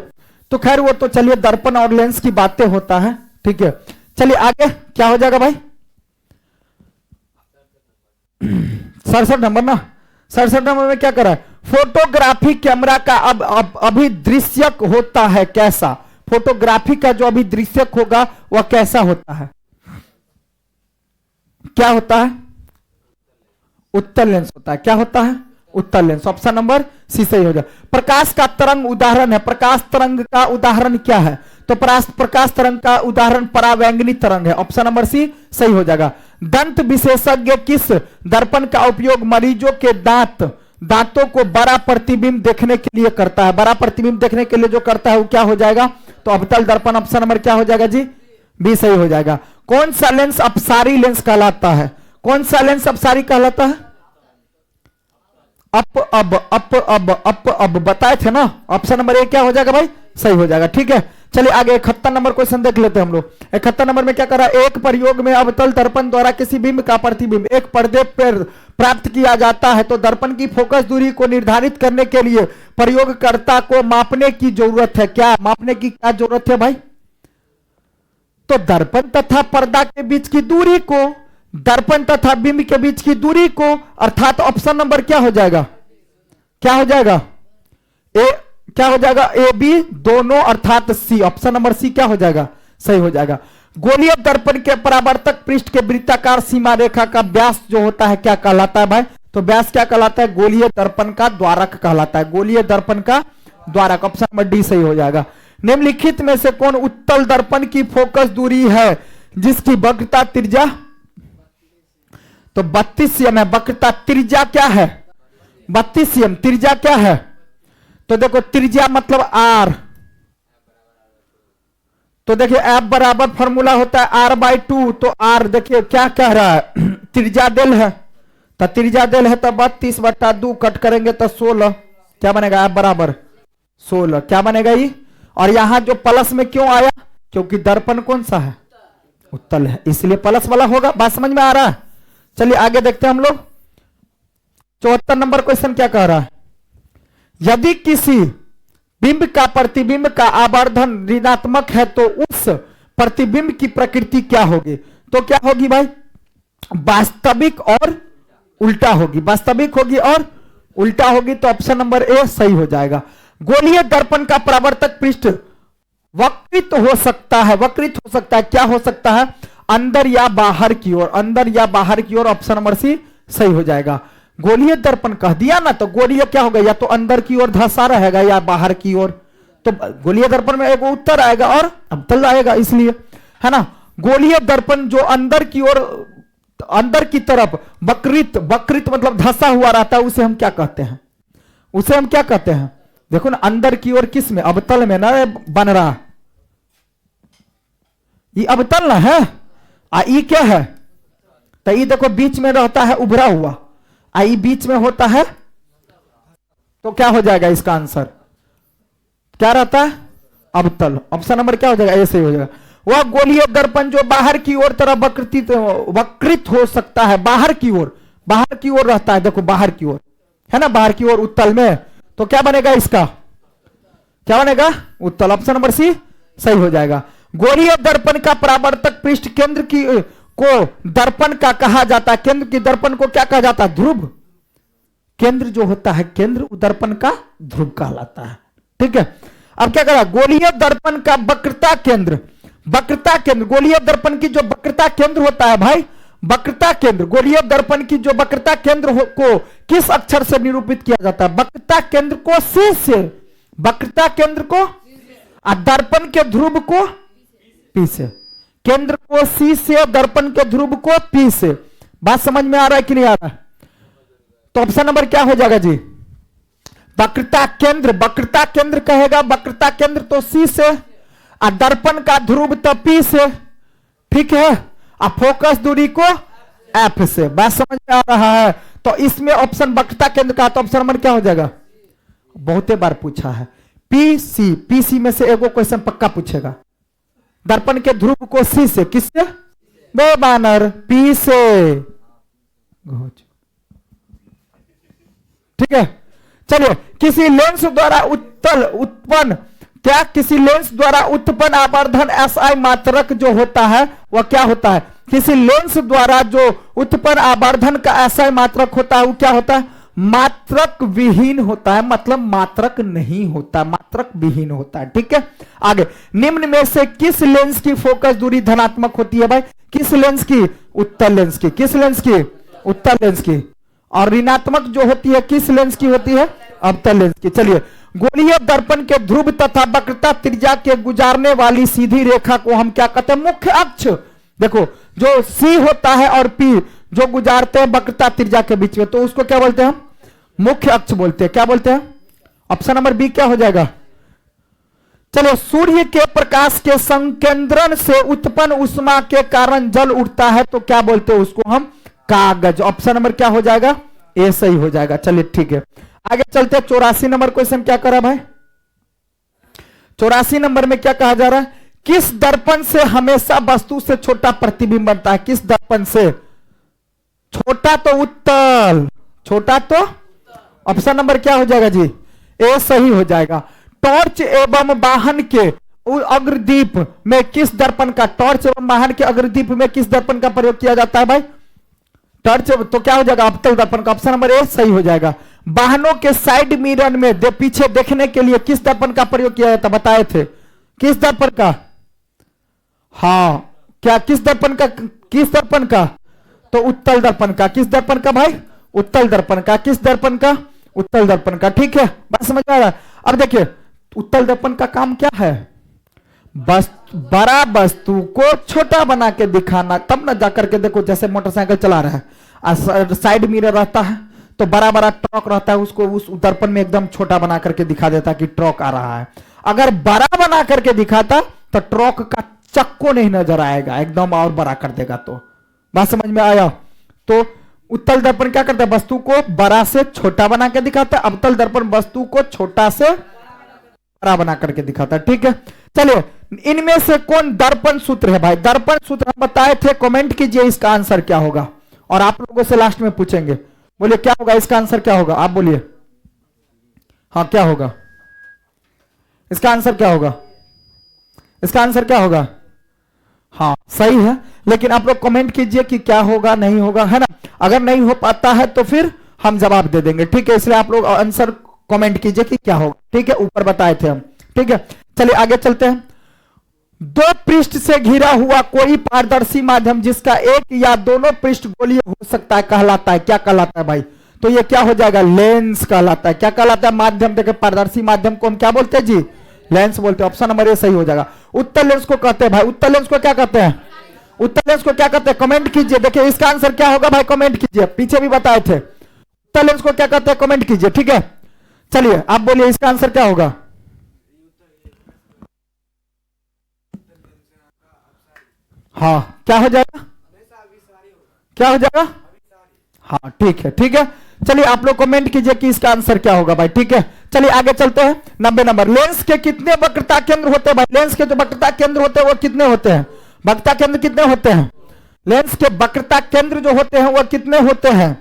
तो खैर वो तो चलिए दर्पण और लेंस की बातें होता है, ठीक है। चलिए आगे क्या हो जाएगा भाई? 67 नंबर ना। 67 नंबर में क्या करा है? फोटोग्राफी कैमरा का अब अभिदृश्यक होता है कैसा? फोटोग्राफी का जो अभिदृश्यक होगा वह कैसा होता है? क्या होता है? उत्तल लेंस होता है। क्या होता है? उत्तल लेंस। ऑप्शन नंबर सी सही हो जाए। प्रकाश का तरंग उदाहरण है। प्रकाश तरंग का उदाहरण क्या है? तो प्रकाश तरंग का उदाहरण परावैंगनी तरंग है। ऑप्शन नंबर सी सही हो जाएगा। दंत विशेषज्ञ किस दर्पण का उपयोग मरीजों के दांतों को बड़ा प्रतिबिंब देखने के लिए करता है? बड़ा प्रतिबिंब देखने के लिए जो करता है वो क्या हो जाएगा? तो अवतल दर्पण। ऑप्शन नंबर क्या हो जाएगा जी? बी सही हो जाएगा। कौन सा लेंस अपसारी लेंस कहलाता है? कौन सा लेंस अपसारी कहलाता है? अप अब बताए थे ना। ऑप्शन नंबर ए क्या हो जाएगा भाई? सही हो जाएगा। ठीक है, चलिए आगे 71 नंबर क्वेश्चन देख लेते हैं हम लोग। 71 नंबर में क्या कर रहा है? एक प्रयोग में अवतल दर्पण द्वारा किसी बिंब का प्रतिबिंब एक पर्दे पर प्राप्त किया जाता है तो दर्पण की फोकस दूरी को निर्धारित करने के लिए प्रयोगकर्ता को मापने की जरूरत है। क्या मापने की क्या जरूरत है भाई? तो दर्पण तथा पर्दा के बीच की दूरी को, दर्पण तथा बिंब के बीच की दूरी को, अर्थात ऑप्शन नंबर क्या हो जाएगा? क्या हो जाएगा? ए क्या हो जाएगा? ए बी दोनों, अर्थात सी। ऑप्शन नंबर सी क्या हो जाएगा? सही हो जाएगा। गोलीय दर्पण के परावर्तक पृष्ठ के वृत्ताकार सीमा रेखा का व्यास जो होता है क्या कहलाता है भाई? तो व्यास क्या कहलाता है? गोलीय दर्पण का द्वारक कहलाता है। गोलीय दर्पण का द्वारक। ऑप्शन नंबर डी सही हो जाएगा। निम्नलिखित में से कौन उत्तल दर्पण की फोकस दूरी है जिसकी वक्रता त्रिज्या? तो 32 सीएम है। वक्रता त्रिज्या क्या है? 32 सीएम। त्रिज्या क्या है? तो देखो त्रिज्या मतलब आर। तो देखिए एफ बराबर फॉर्मूला होता है आर बाई 2। तो आर देखिए क्या कह रहा है? त्रिज्या डेल है। तो त्रिज्या डेल है तो 32/2 कट करेंगे तो 16। क्या बनेगा? एफ बराबर 16। क्या बनेगा ये? और यहां जो प्लस में क्यों आया? क्योंकि दर्पण कौन सा है? उत्तल है, इसलिए प्लस वाला होगा। बात समझ में आ रहा है? चलिए आगे देखते हैं हम लोग। 74 नंबर क्वेश्चन क्या कह रहा है? यदि किसी बिंब का प्रतिबिंब का आवर्धन ऋणात्मक है तो उस प्रतिबिंब की प्रकृति क्या होगी? तो क्या होगी भाई? वास्तविक और उल्टा होगी। वास्तविक होगी और उल्टा होगी। तो ऑप्शन नंबर ए सही हो जाएगा। गोलीय दर्पण का परावर्तक पृष्ठ वक्रित हो सकता है। वक्रित हो सकता है, क्या हो सकता है? अंदर या बाहर की ओर। अंदर या बाहर की ओर। ऑप्शन नंबर सी सही हो जाएगा। गोलीय दर्पण कह दिया ना, तो गोलीय क्या होगा? या तो अंदर की ओर धंसा रहेगा या बाहर की ओर। तो गोलीय दर्पण में एक उत्तर आएगा और अवतल आएगा, इसलिए है ना। गोलीय दर्पण जो अंदर की ओर, अंदर की तरफ वक्रित, वक्रित मतलब धंसा हुआ रहता है, उसे हम क्या कहते हैं? उसे हम क्या कहते हैं? देखो ना, अंदर की ओर किस में? अवतल में ना बन रहा। ये अवतल ना है। ये क्या है? तो ये देखो बीच में रहता है उभरा हुआ। आई बीच में होता है, तो क्या हो जाएगा इसका आंसर? क्या रहता है? अवतल। ऑप्शन नंबर क्या हो जाएगा? ऐसे हो जाएगा। वह गोलीय दर्पण जो बाहर की ओर तरफ वक्रित हो सकता है। बाहर की ओर, बाहर की ओर रहता है। देखो बाहर की ओर है ना, बाहर की ओर उत्तल में। तो क्या बनेगा इसका? क्या बनेगा? उत्तल। ऑप्शन नंबर सी सही हो जाएगा। गोलीय दर्पण का परावर्तक पृष्ठ केंद्र की को दर्पण का कहा जाता है। केंद्र की दर्पण को क्या कहा जाता है? ध्रुव। केंद्र जो होता है केंद्र, दर्पण का ध्रुव कहलाता है। ठीक है, अब क्या करा? गोलीय दर्पण का वक्रता केंद्र। वक्रता केंद्र, गोलीय दर्पण की जो वक्रता केंद्र होता है भाई, वक्रता केंद्र, गोलीय दर्पण की जो वक्रता केंद्र को किस अक्षर से निरूपित किया जाता है? वक्रता केंद्र को सी से। वक्रता केंद्र को, दर्पण के ध्रुव को पी से। केंद्र को सी से, दर्पण के ध्रुव को पी से। बात समझ में आ रहा है कि नहीं आ रहा है? तो ऑप्शन नंबर क्या हो जाएगा जी? वक्रता केंद्र। वक्रता केंद्र कहेगा, वक्रता केंद्र तो सी से, दर्पण का ध्रुव तो पी से। ठीक है, फोकस दूरी को एफ से। बात समझ में आ रहा है? तो इसमें ऑप्शन वक्रता केंद्र का, तो ऑप्शन नंबर क्या हो जाएगा? बहुते बार पूछा है। पीसी। पीसी में से एगो क्वेश्चन पक्का पूछेगा। दर्पण के ध्रुव को सी से, किससे? बे बानर, पी से। ठीक है, चलिए। किसी लेंस द्वारा उत्पन्न, क्या किसी लेंस द्वारा उत्पन्न आवर्धन एसआई मात्रक जो होता है वह क्या होता है? किसी लेंस द्वारा जो उत्पन्न आवर्धन का एसआई मात्रक होता है वो क्या होता है? मात्रक विहीन होता है। मतलब मात्रक नहीं होता, मात्रक विहीन होता है। ठीक है, आगे। निम्न में से किस लेंस की फोकस दूरी धनात्मक होती है भाई? किस लेंस की? उत्तल लेंस की। किस लेंस की? उत्तल लेंस की। और ऋणात्मक जो होती है किस लेंस की होती है? अवतल लेंस की। चलिए, गोलीय दर्पण के ध्रुव तथा वक्रता त्रिज्या के गुजारने वाली सीधी रेखा को हम क्या कहते हैं? मुख्य अक्ष। देखो जो सी होता है और पी जो गुजारते हैं वक्रता त्रिज्या के बीच में, तो उसको क्या बोलते हैं हम? मुख्य अक्ष बोलते हैं। क्या बोलते हैं? ऑप्शन नंबर बी क्या हो जाएगा? चलो, सूर्य के प्रकाश के संकेंद्रण से उत्पन्न ऊष्मा के कारण जल उठता है, तो क्या बोलते हैं उसको हम? कागज। ऑप्शन नंबर क्या हो जाएगा? ए सही हो जाएगा। चलिए ठीक है, आगे चलते हैं। 84 नंबर क्वेश्चन क्या करा भाई? 84 नंबर में क्या कहा जा रहा है? किस दर्पण से हमेशा वस्तु से छोटा प्रतिबिंब बनता है? किस दर्पण से? छोटा तो उत्तल, छोटा तो ऑप्शन नंबर क्या हो जाएगा जी? ए सही हो जाएगा। टॉर्च एवं वाहन के अग्रदीप में किस दर्पण का, टॉर्च एवं वाहन के अग्रदीप में किस दर्पण का प्रयोग किया जाता है भाई? टॉर्च तो क्या हो जाएगा? अवतल दर्पण का। ऑप्शन नंबर ए सही हो जाएगा। वाहनों के साइड मिरर में पीछे देखने के लिए किस दर्पण का प्रयोग किया जाता? बताए थे किस दर्पण का? हाँ, क्या किस दर्पण का? किस दर्पण का? तो उत्तल दर्पण का। किस दर्पण का भाई? उत्तल दर्पण का। किस दर्पण का? उत्तल दर्पण का। ठीक है, बात समझ में आ रहा है? अब देखिए, उत्तल दर्पण का काम क्या है? बड़ा वस्तु को छोटा बना के दिखाना, तब ना जाकर के देखो, जैसे मोटरसाइकिल चला रहा है, साइड मिरर रहता है, तो बड़ा बड़ा ट्रक रहता है, उसको उस दर्पण में एकदम छोटा बना करके दिखा देता कि ट्रक आ रहा है। अगर बड़ा बना करके दिखाता तो ट्रक का चक्को नहीं नजर आएगा, एकदम और बड़ा कर देगा। तो बात समझ में आया? तो उत्तल दर्पण क्या करता है? वस्तु को बड़ा से छोटा बना के दिखाता है। अवतल दर्पण वस्तु को छोटा से बड़ा बना करके दिखाता है। ठीक है, चलिए, इनमें से कौन दर्पण सूत्र है भाई? दर्पण सूत्र हम बताए थे, कमेंट कीजिए इसका आंसर क्या होगा, और आप लोगों से लास्ट में पूछेंगे। बोलिए क्या होगा इसका आंसर? क्या होगा आप बोलिए? हाँ, क्या होगा इसका आंसर? क्या होगा इसका आंसर? क्या होगा? हाँ सही है, लेकिन आप लोग कमेंट कीजिए कि क्या होगा, नहीं होगा, है ना? अगर नहीं हो पाता है तो फिर हम जवाब दे देंगे। ठीक है, इसलिए आप लोग आंसर कमेंट कीजिए कि क्या होगा। ठीक है, ऊपर बताए थे हम। ठीक है, चलिए आगे चलते हैं। दो पृष्ठ से घिरा हुआ कोई पारदर्शी माध्यम जिसका एक या दोनों पृष्ठ गोलीय हो सकता है कहलाता है, क्या कहलाता है भाई? तो ये क्या हो जाएगा? लेंस कहलाता है। क्या कहलाता है? माध्यम। देखिए, पारदर्शी माध्यम को हम क्या बोलते हैं जी? लेंस बोलते हैं। ऑप्शन नंबर ए सही हो जाएगा। उत्तल लेंस को कहते हैं भाई, उत्तल लेंस को क्या कहते हैं? उत्तल लेंस को क्या कहते हैं? कमेंट कीजिए। देखिए इसका आंसर क्या होगा भाई? कमेंट कीजिए, पीछे भी बताए थे। उत्तल लेंस को क्या कहते हैं? कमेंट कीजिए। ठीक है, चलिए आप बोलिए इसका आंसर क्या होगा? हाँ, क्या हो जाएगा? क्या हो जाएगा? हाँ ठीक है, ठीक है। चलिए आप लोग कमेंट कीजिए कि इसका आंसर क्या होगा भाई। ठीक है, चलिए आगे चलते हैं। 90 नंबर। लेंस के कितने वक्रता केंद्र होते हैं भाई? लेंस के जो वक्रता केंद्र होते हैं वो कितने होते हैं? वक्रता केंद्र कितने होते हैं? लेंस के वक्रता केंद्र जो होते हैं वो कितने होते हैं?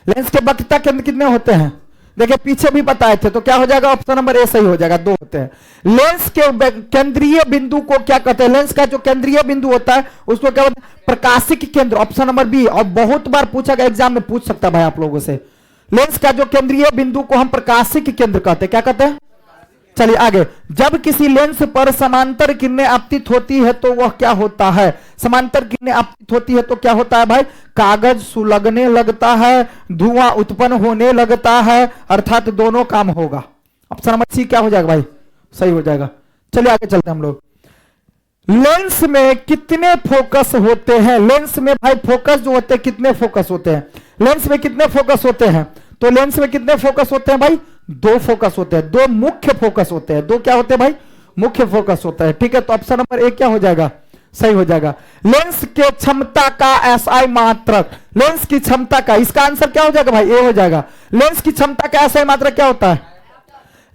लेंस के वक्रता केंद्र कितने होते हैं? देखिए पीछे भी बताए थे, तो क्या हो जाएगा? ऑप्शन नंबर ए सही हो जाएगा, 2 होते हैं। लेंस के केंद्रीय बिंदु को क्या कहते हैं? लेंस का जो केंद्रीय बिंदु होता है उसको क्या बोलते हैं? प्रकाशिक केंद्र। Option number B. और बहुत बार पूछा गया, एग्जाम में पूछ सकता है भाई आप लोगों से। लेंस का जो केंद्रीय बिंदु को हम प्रकाशिक केंद्र कहते हैं। क्या कहते हैं? चलिए आगे। जब किसी लेंस पर समांतर किरणें आपतित होती है तो वह क्या होता है? समांतर किरणें आपतित होती है तो क्या होता है भाई? कागज सुलगने लगता है, धुआं उत्पन्न होने लगता है, अर्थात दोनों काम होगा। ऑप्शन नंबर सी क्या हो जाएगा भाई? सही हो जाएगा। चलिए आगे चलते हैं हम लोग। लेंस में कितने फोकस होते हैं? लेंस में भाई फोकस जो होते हैं, कितने फोकस होते हैं? लेंस में कितने फोकस होते हैं? तो लेंस में कितने फोकस होते हैं भाई? 2 फोकस होते हैं, 2 मुख्य फोकस होते हैं। 2 क्या होते हैं भाई? मुख्य फोकस होता है। ठीक है, तो ऑप्शन नंबर ए क्या हो जाएगा? सही हो जाएगा। लेंस के क्षमता का एसआई मात्रक। लेंस की क्षमता का, इसका आंसर क्या हो जाएगा भाई? ए हो जाएगा। लेंस की क्षमता का एसआई मात्रक क्या होता है?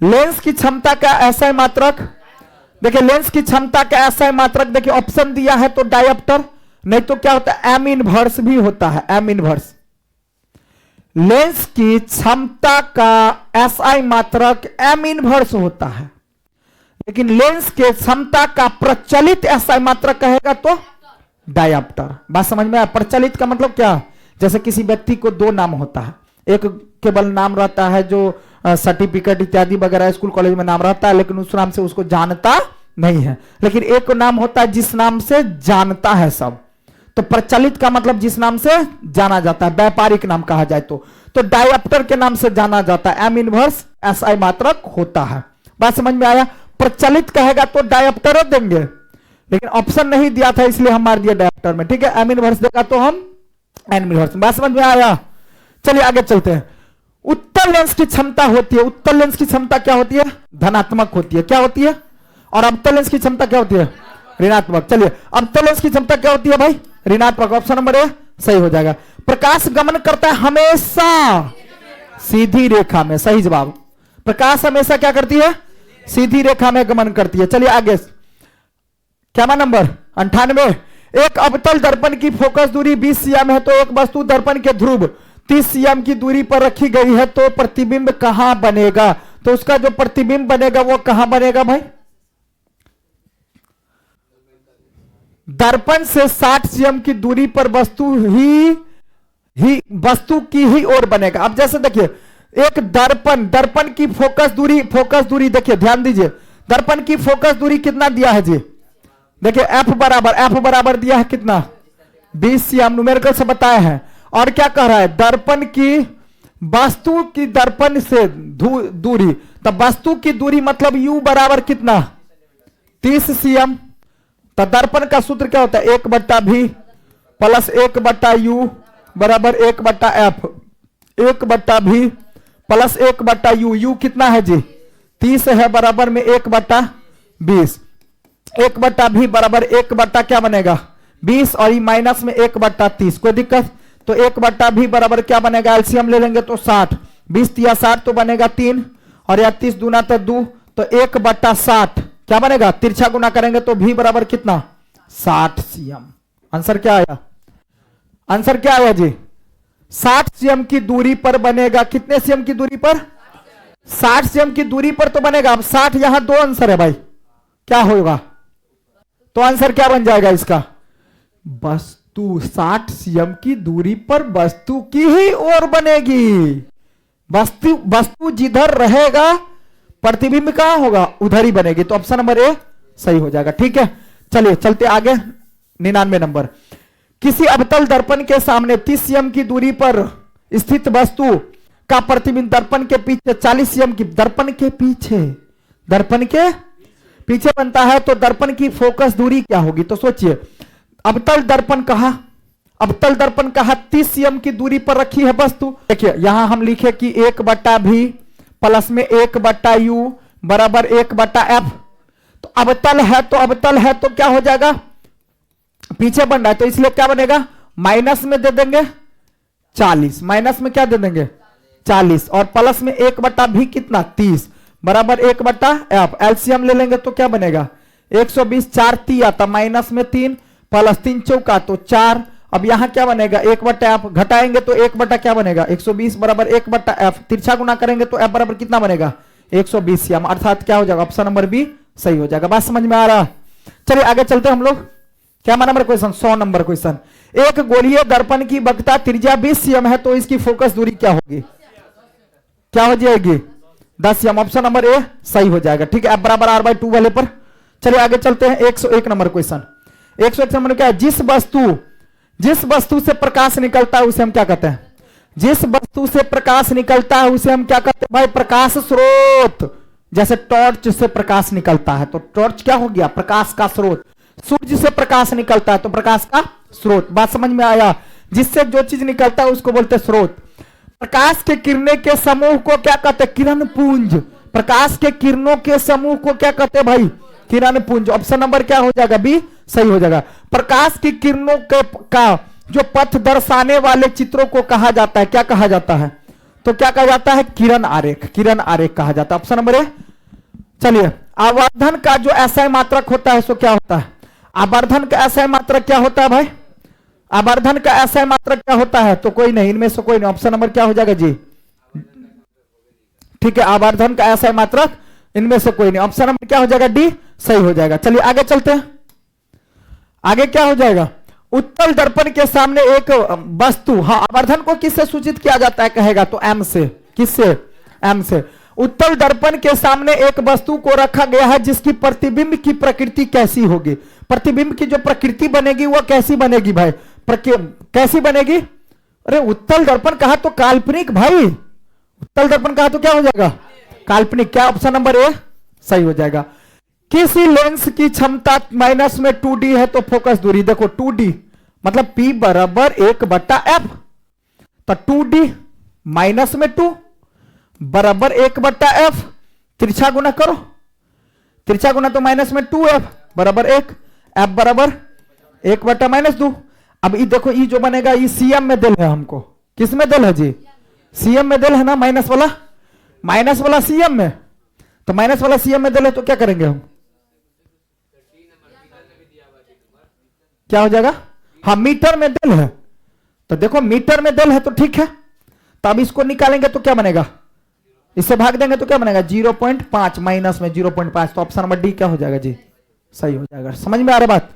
लेंस की क्षमता का एसआई मात्रक, देखिए लेंस की क्षमता का एसआई मात्रक, देखिए ऑप्शन दिया है तो डायोप्टर, नहीं तो क्या होता है? एम इनवर्स भी होता है, एम इनवर्स। लेंस की क्षमता का एसआई मात्रक एम इनवर्स होता है, लेकिन लेंस के क्षमता का प्रचलित एसआई मात्रक कहेगा तो डायोप्टर। बात समझ में आया? प्रचलित का मतलब क्या? जैसे किसी व्यक्ति को 2 नाम होता है, एक केवल नाम रहता है जो सर्टिफिकेट इत्यादि वगैरह स्कूल कॉलेज में नाम रहता है, लेकिन उस नाम से उसको जानता नहीं है। लेकिन एक नाम होता है जिस नाम से जानता है सब। तो प्रचलित का मतलब जिस नाम से जाना जाता है, व्यापारिक नाम कहा जाए तो डायोप्टर के नाम से जाना जाता है। एम इनवर्स एसआई मात्रक होता है। बात समझ में आया? प्रचलित कहेगा तो डायोप्टर देंगे, लेकिन ऑप्शन नहीं दिया था इसलिए हम मार दिया डायरेक्टर में। ठीक है, एम इनवर्स देगा तो हम एन इनवर्स। बात समझ में आया? चलिए आगे चलते हैं। उत्तल लेंस की क्षमता होती है, उत्तल लेंस की क्षमता क्या होती है? धनात्मक होती है। क्या होती है? और अवतल लेंस की क्षमता क्या होती है? ऋणात्मक। चलिए अवतल लेंस की क्षमता क्या होती है भाई? ऋणात्मक। ऑप्शन नंबर ए सही हो जाएगा। प्रकाश गमन करता है हमेशा सीधी रेखा में। सही जवाब। प्रकाश हमेशा क्या करती है? सीधी रेखा में गमन करती है। चलिए आगे, क्या नंबर 98। एक अवतल दर्पण की फोकस दूरी 20 सीएम है तो एक वस्तु दर्पण के ध्रुव 30 सीएम की दूरी पर रखी गई है तो प्रतिबिंब कहां बनेगा? तो उसका जो प्रतिबिंब बनेगा वो कहां बनेगा भाई? दर्पण से 60 सीएम की दूरी पर वस्तु की ही ओर बनेगा। अब जैसे देखिए, एक दर्पण की फोकस दूरी देखिए, ध्यान दीजिए, दर्पण की फोकस दूरी कितना दिया है जी? देखिए एफ बराबर दिया है कितना? 20 सीएम न्यूमेरिकल से बताया है। और क्या कह रहा है? दर्पण की वस्तु की दर्पण से दूरी, तब वस्तु की दूरी मतलब u बराबर कितना? 30 सीएम। तो दर्पण का सूत्र क्या होता है? 1/v प्लस 1/u बराबर 1/f। 1/v plus 1/u। u कितना है जी? 30 है, बराबर में 1/20। 1/v बराबर 1 क्या बनेगा? 20 और ये माइनस में 1/30। कोई दिक्कत? तो 1/v बराबर क्या बनेगा? एलसीएम ले लेंगे तो 60। 20 या 60 तो बनेगा 3 और या 30 दूना तो 2, तो 1/60 क्या बनेगा? तिरछा गुना करेंगे तो v बराबर कितना? 60 सीएम। आंसर क्या आया? आंसर क्या आया जी? 60 सीएम की दूरी पर बनेगा। कितने सीएम की दूरी पर? 60 सीएम की दूरी पर तो बनेगा। अब 60 यहां दो आंसर है भाई, क्या होगा? तो आंसर क्या बन जाएगा इसका? वस्तु 60 सीएम की दूरी पर वस्तु की ही ओर बनेगी। वस्तु जिधर रहेगा प्रतिबिंब कहां होगा? उधर ही बनेगी। तो ऑप्शन नंबर ए सही हो जाएगा। ठीक है, चलिए चलते आगे। 99 नंबर। किसी अवतल दर्पण के सामने 30 सीएम की दूरी पर स्थित वस्तु का प्रतिबिंब दर्पण के पीछे 40 सीएम की दर्पण के पीछे बनता है तो दर्पण की फोकस दूरी क्या होगी? तो सोचिए, अवतल दर्पण कहा 30 सीएम की दूरी पर रखी है वस्तु। देखिए यहां हम लिखे कि 1/v प्लस में 1/u बराबर 1/f। तो अवतल है तो क्या हो जाएगा? पीछे बन रहा है तो इसलिए क्या बनेगा? माइनस में दे देंगे 40। माइनस में क्या दे देंगे? 40 और प्लस में 1/v कितना? 30 बराबर 1/f। एलसीएम ले लेंगे तो क्या बनेगा? 120। 4 तिया था, माइनस में 3 प्लस 3 चौका तो 4। अब यहां क्या बनेगा? 1/f। घटाएंगे तो 1 क्या बनेगा? 120 बराबर 1/f। तिरछा गुना करेंगे तो f बराबर कितना बनेगा? 120 सीएम। अर्थात क्या हो जाएगा? ऑप्शन नंबर बी सही हो जाएगा। बात समझ में आ रहा? चलिए आगे चलते हम लोग। क्या नंबर क्वेश्चन? 100 number question. एक गोलीय दर्पण की वक्रता त्रिज्या 20 सीएम है तो इसकी फोकस दूरी क्या होगी? क्या हो जाएगी? 10 सीएम। ऑप्शन नंबर ए सही हो जाएगा। ठीक है, f बराबर r/2 वाले पर। चलिए आगे चलते हैं। 101 नंबर क्वेश्चन। 101 नंबर क्या है? जिस वस्तु से प्रकाश निकलता है उसे हम क्या कहते हैं? जिस वस्तु से प्रकाश निकलता है उसे हम क्या कहते हैं भाई? प्रकाश स्रोत। जैसे टॉर्च से प्रकाश निकलता है तो टॉर्च क्या हो गया? प्रकाश का स्रोत। सूर्य से प्रकाश निकलता है तो प्रकाश का स्रोत। बात समझ में आया? जिससे जो चीज निकलता है उसको बोलते हैं स्रोत। प्रकाश के किरणें के समूह को क्या कहते हैं? किरण पुंज। प्रकाश के किरणों के समूह को क्या कहते हैं भाई? किरण पुंज। ऑप्शन नंबर क्या हो जाएगा? बी सही हो जाएगा। प्रकाश की किरणों का जो पथ दर्शाने वाले चित्रों को कहा जाता है, क्या कहा जाता है? तो क्या कहा जाता है? किरण आरेख। किरण आरेख कहा जाता है। Option number A. चलिए, आवर्धन का जो एसआई मात्रक होता है सो क्या होता है? आवर्धन का एसआई मात्रक क्या होता है भाई? आवर्धन का एसआई मात्रक क्या होता है? तो कोई नहीं, इनमें से कोई नहीं। ऑप्शन नंबर क्या हो जाएगा जी? ठीक है, आवर्धन का एसआई मात्रक इनमें से कोई नहीं। ऑप्शन नंबर क्या हो जाएगा? डी सही हो जाएगा। चलिए आगे चलते हैं। आगे क्या हो जाएगा? उत्तल दर्पण के सामने एक वस्तु, हाँ, आवर्धन को किससे सूचित किया जाता है कहेगा? तो एम से। किससे? एम से। उत्तल दर्पण के सामने एक वस्तु को रखा गया है जिसकी प्रतिबिंब की प्रकृति कैसी होगी? प्रतिबिंब की जो प्रकृति बनेगी वो कैसी बनेगी भाई? कैसी बनेगी? अरे उत्तल दर्पण कहा तो काल्पनिक भाई। उत्तल दर्पण कहा तो क्या हो जाएगा? काल्पनिक। क्या ऑप्शन नंबर ए सही हो जाएगा। किसी लेंस की क्षमता माइनस में 2d है तो फोकस दूरी देखो 2d मतलब p बराबर 1/f, तो 2d माइनस में 2 बराबर 1/f, तिरछा गुना करो, तिरछा गुना तो माइनस में 2f बराबर 1, f बराबर 1/-2। अब ये देखो ये जो बनेगा ये सीएम में दिल है हमको, किस में दिल है जी, सीएम में दिल है ना, माइनस वाला सीएम में, तो माइनस वाला सीएम में दिल है तो क्या करेंगे हम, क्या हो जाएगा, हाँ मीटर में दिल है, तो देखो मीटर में दिल है तो ठीक है, तो अब इसको निकालेंगे तो क्या बनेगा, इससे भाग देंगे तो क्या बनेगा 0.5 माइनस में 0.5, तो ऑप्शन नंबर डी क्या हो जाएगा जी, सही हो जाएगा। समझ में आ रहा बात।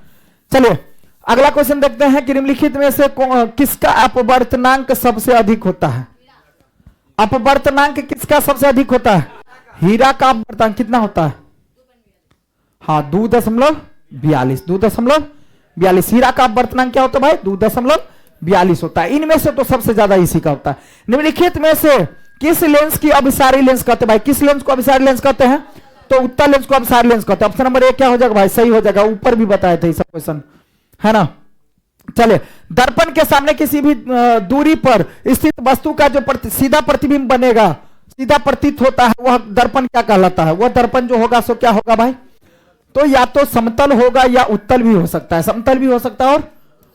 चलिए अगला क्वेश्चन देखते हैं कि निम्नलिखित में से किसका अपवर्तनांक सबसे अधिक होता है। अपवर्तनांक किसका सबसे अधिक होता है, हीरा का अपवर्तनांक कितना होता है, हाँ 2.42, हीरा का अपवर्तनांक क्या होता है भाई 2.42 होता है। इनमें से तो सबसे ज्यादा इसी का होता है। निम्नलिखित में से किस लेंस की अभिसारी लेंस कहते हैं भाई, किस लेंस को अभिसारी लेंस कहते हैं, तो उत्तल लेंस को अभिसारी लेंस कहते हैं। ऑप्शन नंबर 1 क्या हो जाएगा भाई, सही हो जाएगा, ऊपर भी बताए थे सब क्वेश्चन है ना। चलिए दर्पण के सामने किसी भी दूरी पर स्थित वस्तु का जो सीधा प्रतिबिंब बनेगा, सीधा प्रतीत होता है, वह दर्पण क्या कहलाता है, वह दर्पण जो होगा सो क्या होगा भाई, तो या तो समतल होगा या उत्तल भी हो सकता है, समतल भी हो सकता है, और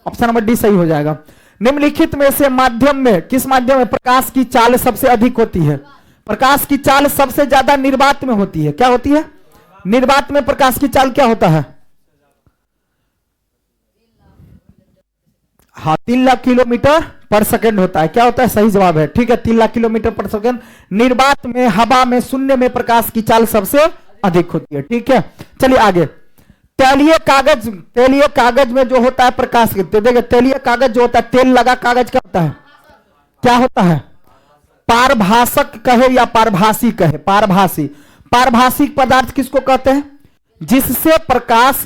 ऑप्शन नंबर डी सही हो जाएगा। निम्नलिखित में से माध्यम में किस माध्यम में प्रकाश की चाल सबसे अधिक होती है, प्रकाश की चाल सबसे ज्यादा निर्वात में होती है, क्या होती है, निर्वात में प्रकाश की चाल क्या होता है, हाँ 3 लाख किलोमीटर पर सेकंड होता है, क्या होता है, सही जवाब है, ठीक है 3 लाख किलोमीटर पर सेकंड। निर्वात में, हवा में, शून्य में प्रकाश की चाल सबसे अधिक होती है, ठीक है। चलिए आगे, तैलीय कागज में जो होता है प्रकाश देखिए, तैलीय कागज जो होता है, तेल लगा कागज क्या होता है, क्या होता है, पारभाषक कहे या पारभासी कहे, पारभाषिक पदार्थ किसको कहते हैं, जिससे प्रकाश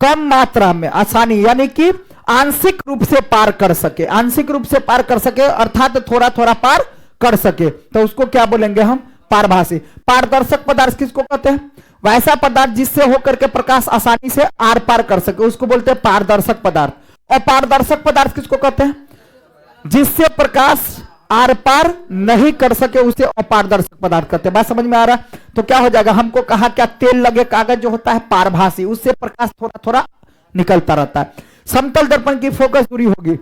कम मात्रा में आसानी यानी कि आंशिक रूप से पार कर सके, अर्थात थोड़ा थोड़ा पार कर सके, तो उसको क्या बोलेंगे हम, पारभासी। पारदर्शक पदार्थ किसको कहते हैं, वैसा पदार्थ जिससे होकर के प्रकाश आसानी से आर पार कर सके, उसको बोलते हैं पारदर्शक पदार्थ। और पारदर्शक पदार्थ किसको कहते हैं, जिससे प्रकाश आर पार नहीं कर सके, उसे अपारदर्शक पदार्थ कहते हैं। बात समझ में आ रहा है, तो क्या हो जाएगा, हमको कहा क्या, तेल लगे कागज जो होता है पारभासी, उससे प्रकाश थोड़ा थोड़ा निकलता रहता है। समतल दर्पण की फोकस दूरी होगी,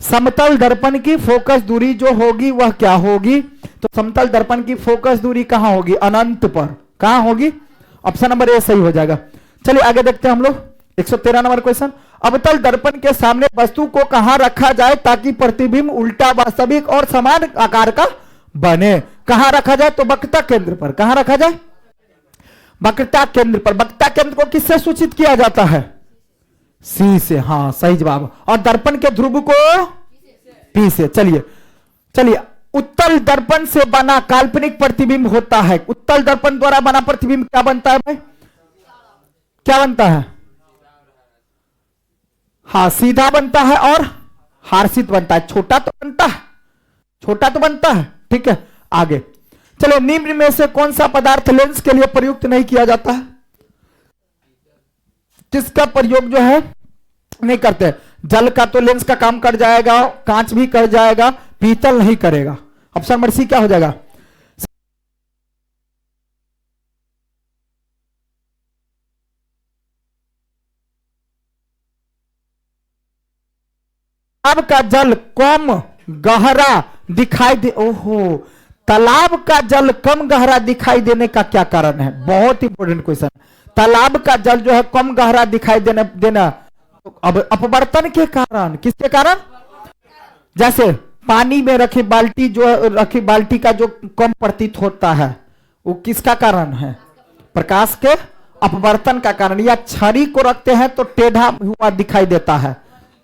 समतल दर्पण की फोकस दूरी जो होगी वह क्या होगी, तो समतल दर्पण की फोकस दूरी कहां होगी, अनंत पर, कहां होगी, ऑप्शन नंबर ए सही हो जाएगा। चलिए आगे देखते हैं हम लोग 113 नंबर क्वेश्चन। अवतल दर्पण के सामने वस्तु को कहां रखा जाए ताकि प्रतिबिंब उल्टा, वास्तविक और समान आकार का बने, कहां रखा जाए, तो वक्रता केंद्र पर, कहां रखा जाए, वक्रता केंद्र पर। वक्रता केंद्र को किससे सूचित किया जाता है, सी से, हाँ सही जवाब। और दर्पण के ध्रुव को पी से। चलिए उत्तल दर्पण से बना काल्पनिक प्रतिबिंब होता है, उत्तल दर्पण द्वारा बना प्रतिबिंब क्या बनता है भाई, क्या बनता है, हाँ सीधा बनता है और हार्सित बनता है, छोटा तो बनता है, ठीक है। आगे चलो, निम्न में से कौन सा पदार्थ लेंस के लिए प्रयुक्त नहीं किया जाता है, किसका प्रयोग जो है नहीं करते, जल का तो लेंस का काम कर जाएगा, कांच भी कर जाएगा, पीतल नहीं करेगा। ऑप्शन नंबर सी क्या हो जाएगा, तालाब का जल कम गहरा दिखाई दे, ओहो, तालाब का जल कम गहरा दिखाई देने का क्या कारण है, बहुत इंपॉर्टेंट क्वेश्चन। तालाब का जल जो है कम गहरा दिखाई देना अब अपवर्तन के कारण, किसके कारण, जैसे पानी में रखी बाल्टी का जो कम प्रतीत होता है वो किसका कारण है, प्रकाश के अपवर्तन का कारण। या छड़ी को रखते हैं तो टेढ़ा हुआ दिखाई देता है,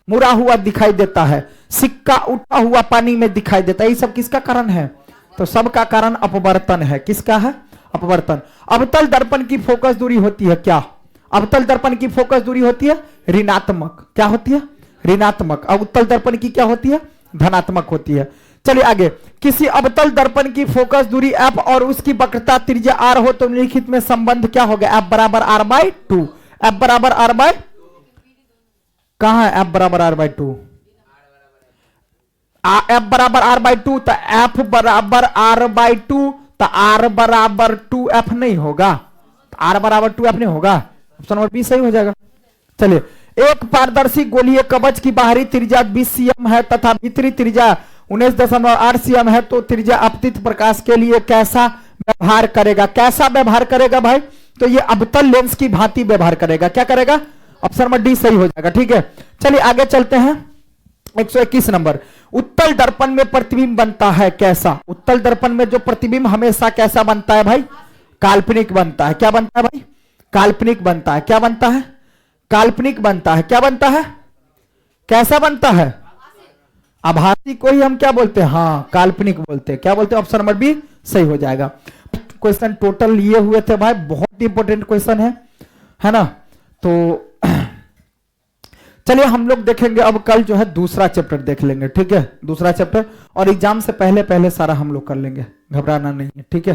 मुड़ा हुआ दिखाई देता है, सिक्का उठा हुआ पानी में दिखाई देता है, ये सब किसका कारण है, तो सबका कारण अपवर्तन है, किसका है, अपवर्तन। अवतल दर्पण की फोकस दूरी होती है क्या, अवतल दर्पण की फोकस दूरी होती है ऋणात्मक, क्या होती है, ऋणात्मक। और उत्तल दर्पण की क्या होती है, धनात्मक होती है। चलिए आगे, किसी अवतल दर्पण की फोकस दूरी f और उसकी वक्रता त्रिज्या r हो तो निम्नलिखित में संबंध क्या होगा? f बराबर r बाई टू। f बराबर r बाई, कहां है f बराबर r बाई टू? f बराबर r बाई टू, तो f बराबर r बाई टू, तो r बराबर 2f नहीं होगा, r बराबर 2f नहीं होगा, ऑप्शन नंबर बी सही हो जाएगा। चलिए, एक पारदर्शी गोलीय कवच की बाहरी त्रिज्या 20 cm है तथा भीतरी त्रिज्या 19.8 cm है, तो त्रिज्या अपतित प्रकाश के लिए कैसा व्यवहार करेगा? कैसा व्यवहार करेगा भाई? तो ये अवतल लेंस की भांति व्यवहार करेगा। क्या करेगा? ऑप्शन नंबर डी सही हो जाएगा। ठीक है, चलिए आगे चलते हैं। 121 नंबर, उत्तल दर्पण में प्रतिबिंब बनता है कैसा? उत्तल दर्पण में जो प्रतिबिंब हमेशा कैसा बनता है भाई? काल्पनिक बनता है। क्या बनता है भाई? काल्पनिक बनता है। क्या बनता है? काल्पनिक बनता है। क्या बनता है? कैसा बनता है? आभासी को ही हम क्या बोलते हैं? हाँ, काल्पनिक बोलते हैं। क्या बोलते हैं? ऑप्शन नंबर बी सही हो जाएगा। क्वेश्चन टोटल लिए हुए थे भाई, बहुत इंपॉर्टेंट क्वेश्चन है ना। तो चलिए हम लोग देखेंगे अब कल जो है दूसरा चैप्टर देख लेंगे। ठीक है, दूसरा चैप्टर, और एग्जाम से पहले पहले सारा हम लोग कर लेंगे, घबराना नहीं है। ठीक है।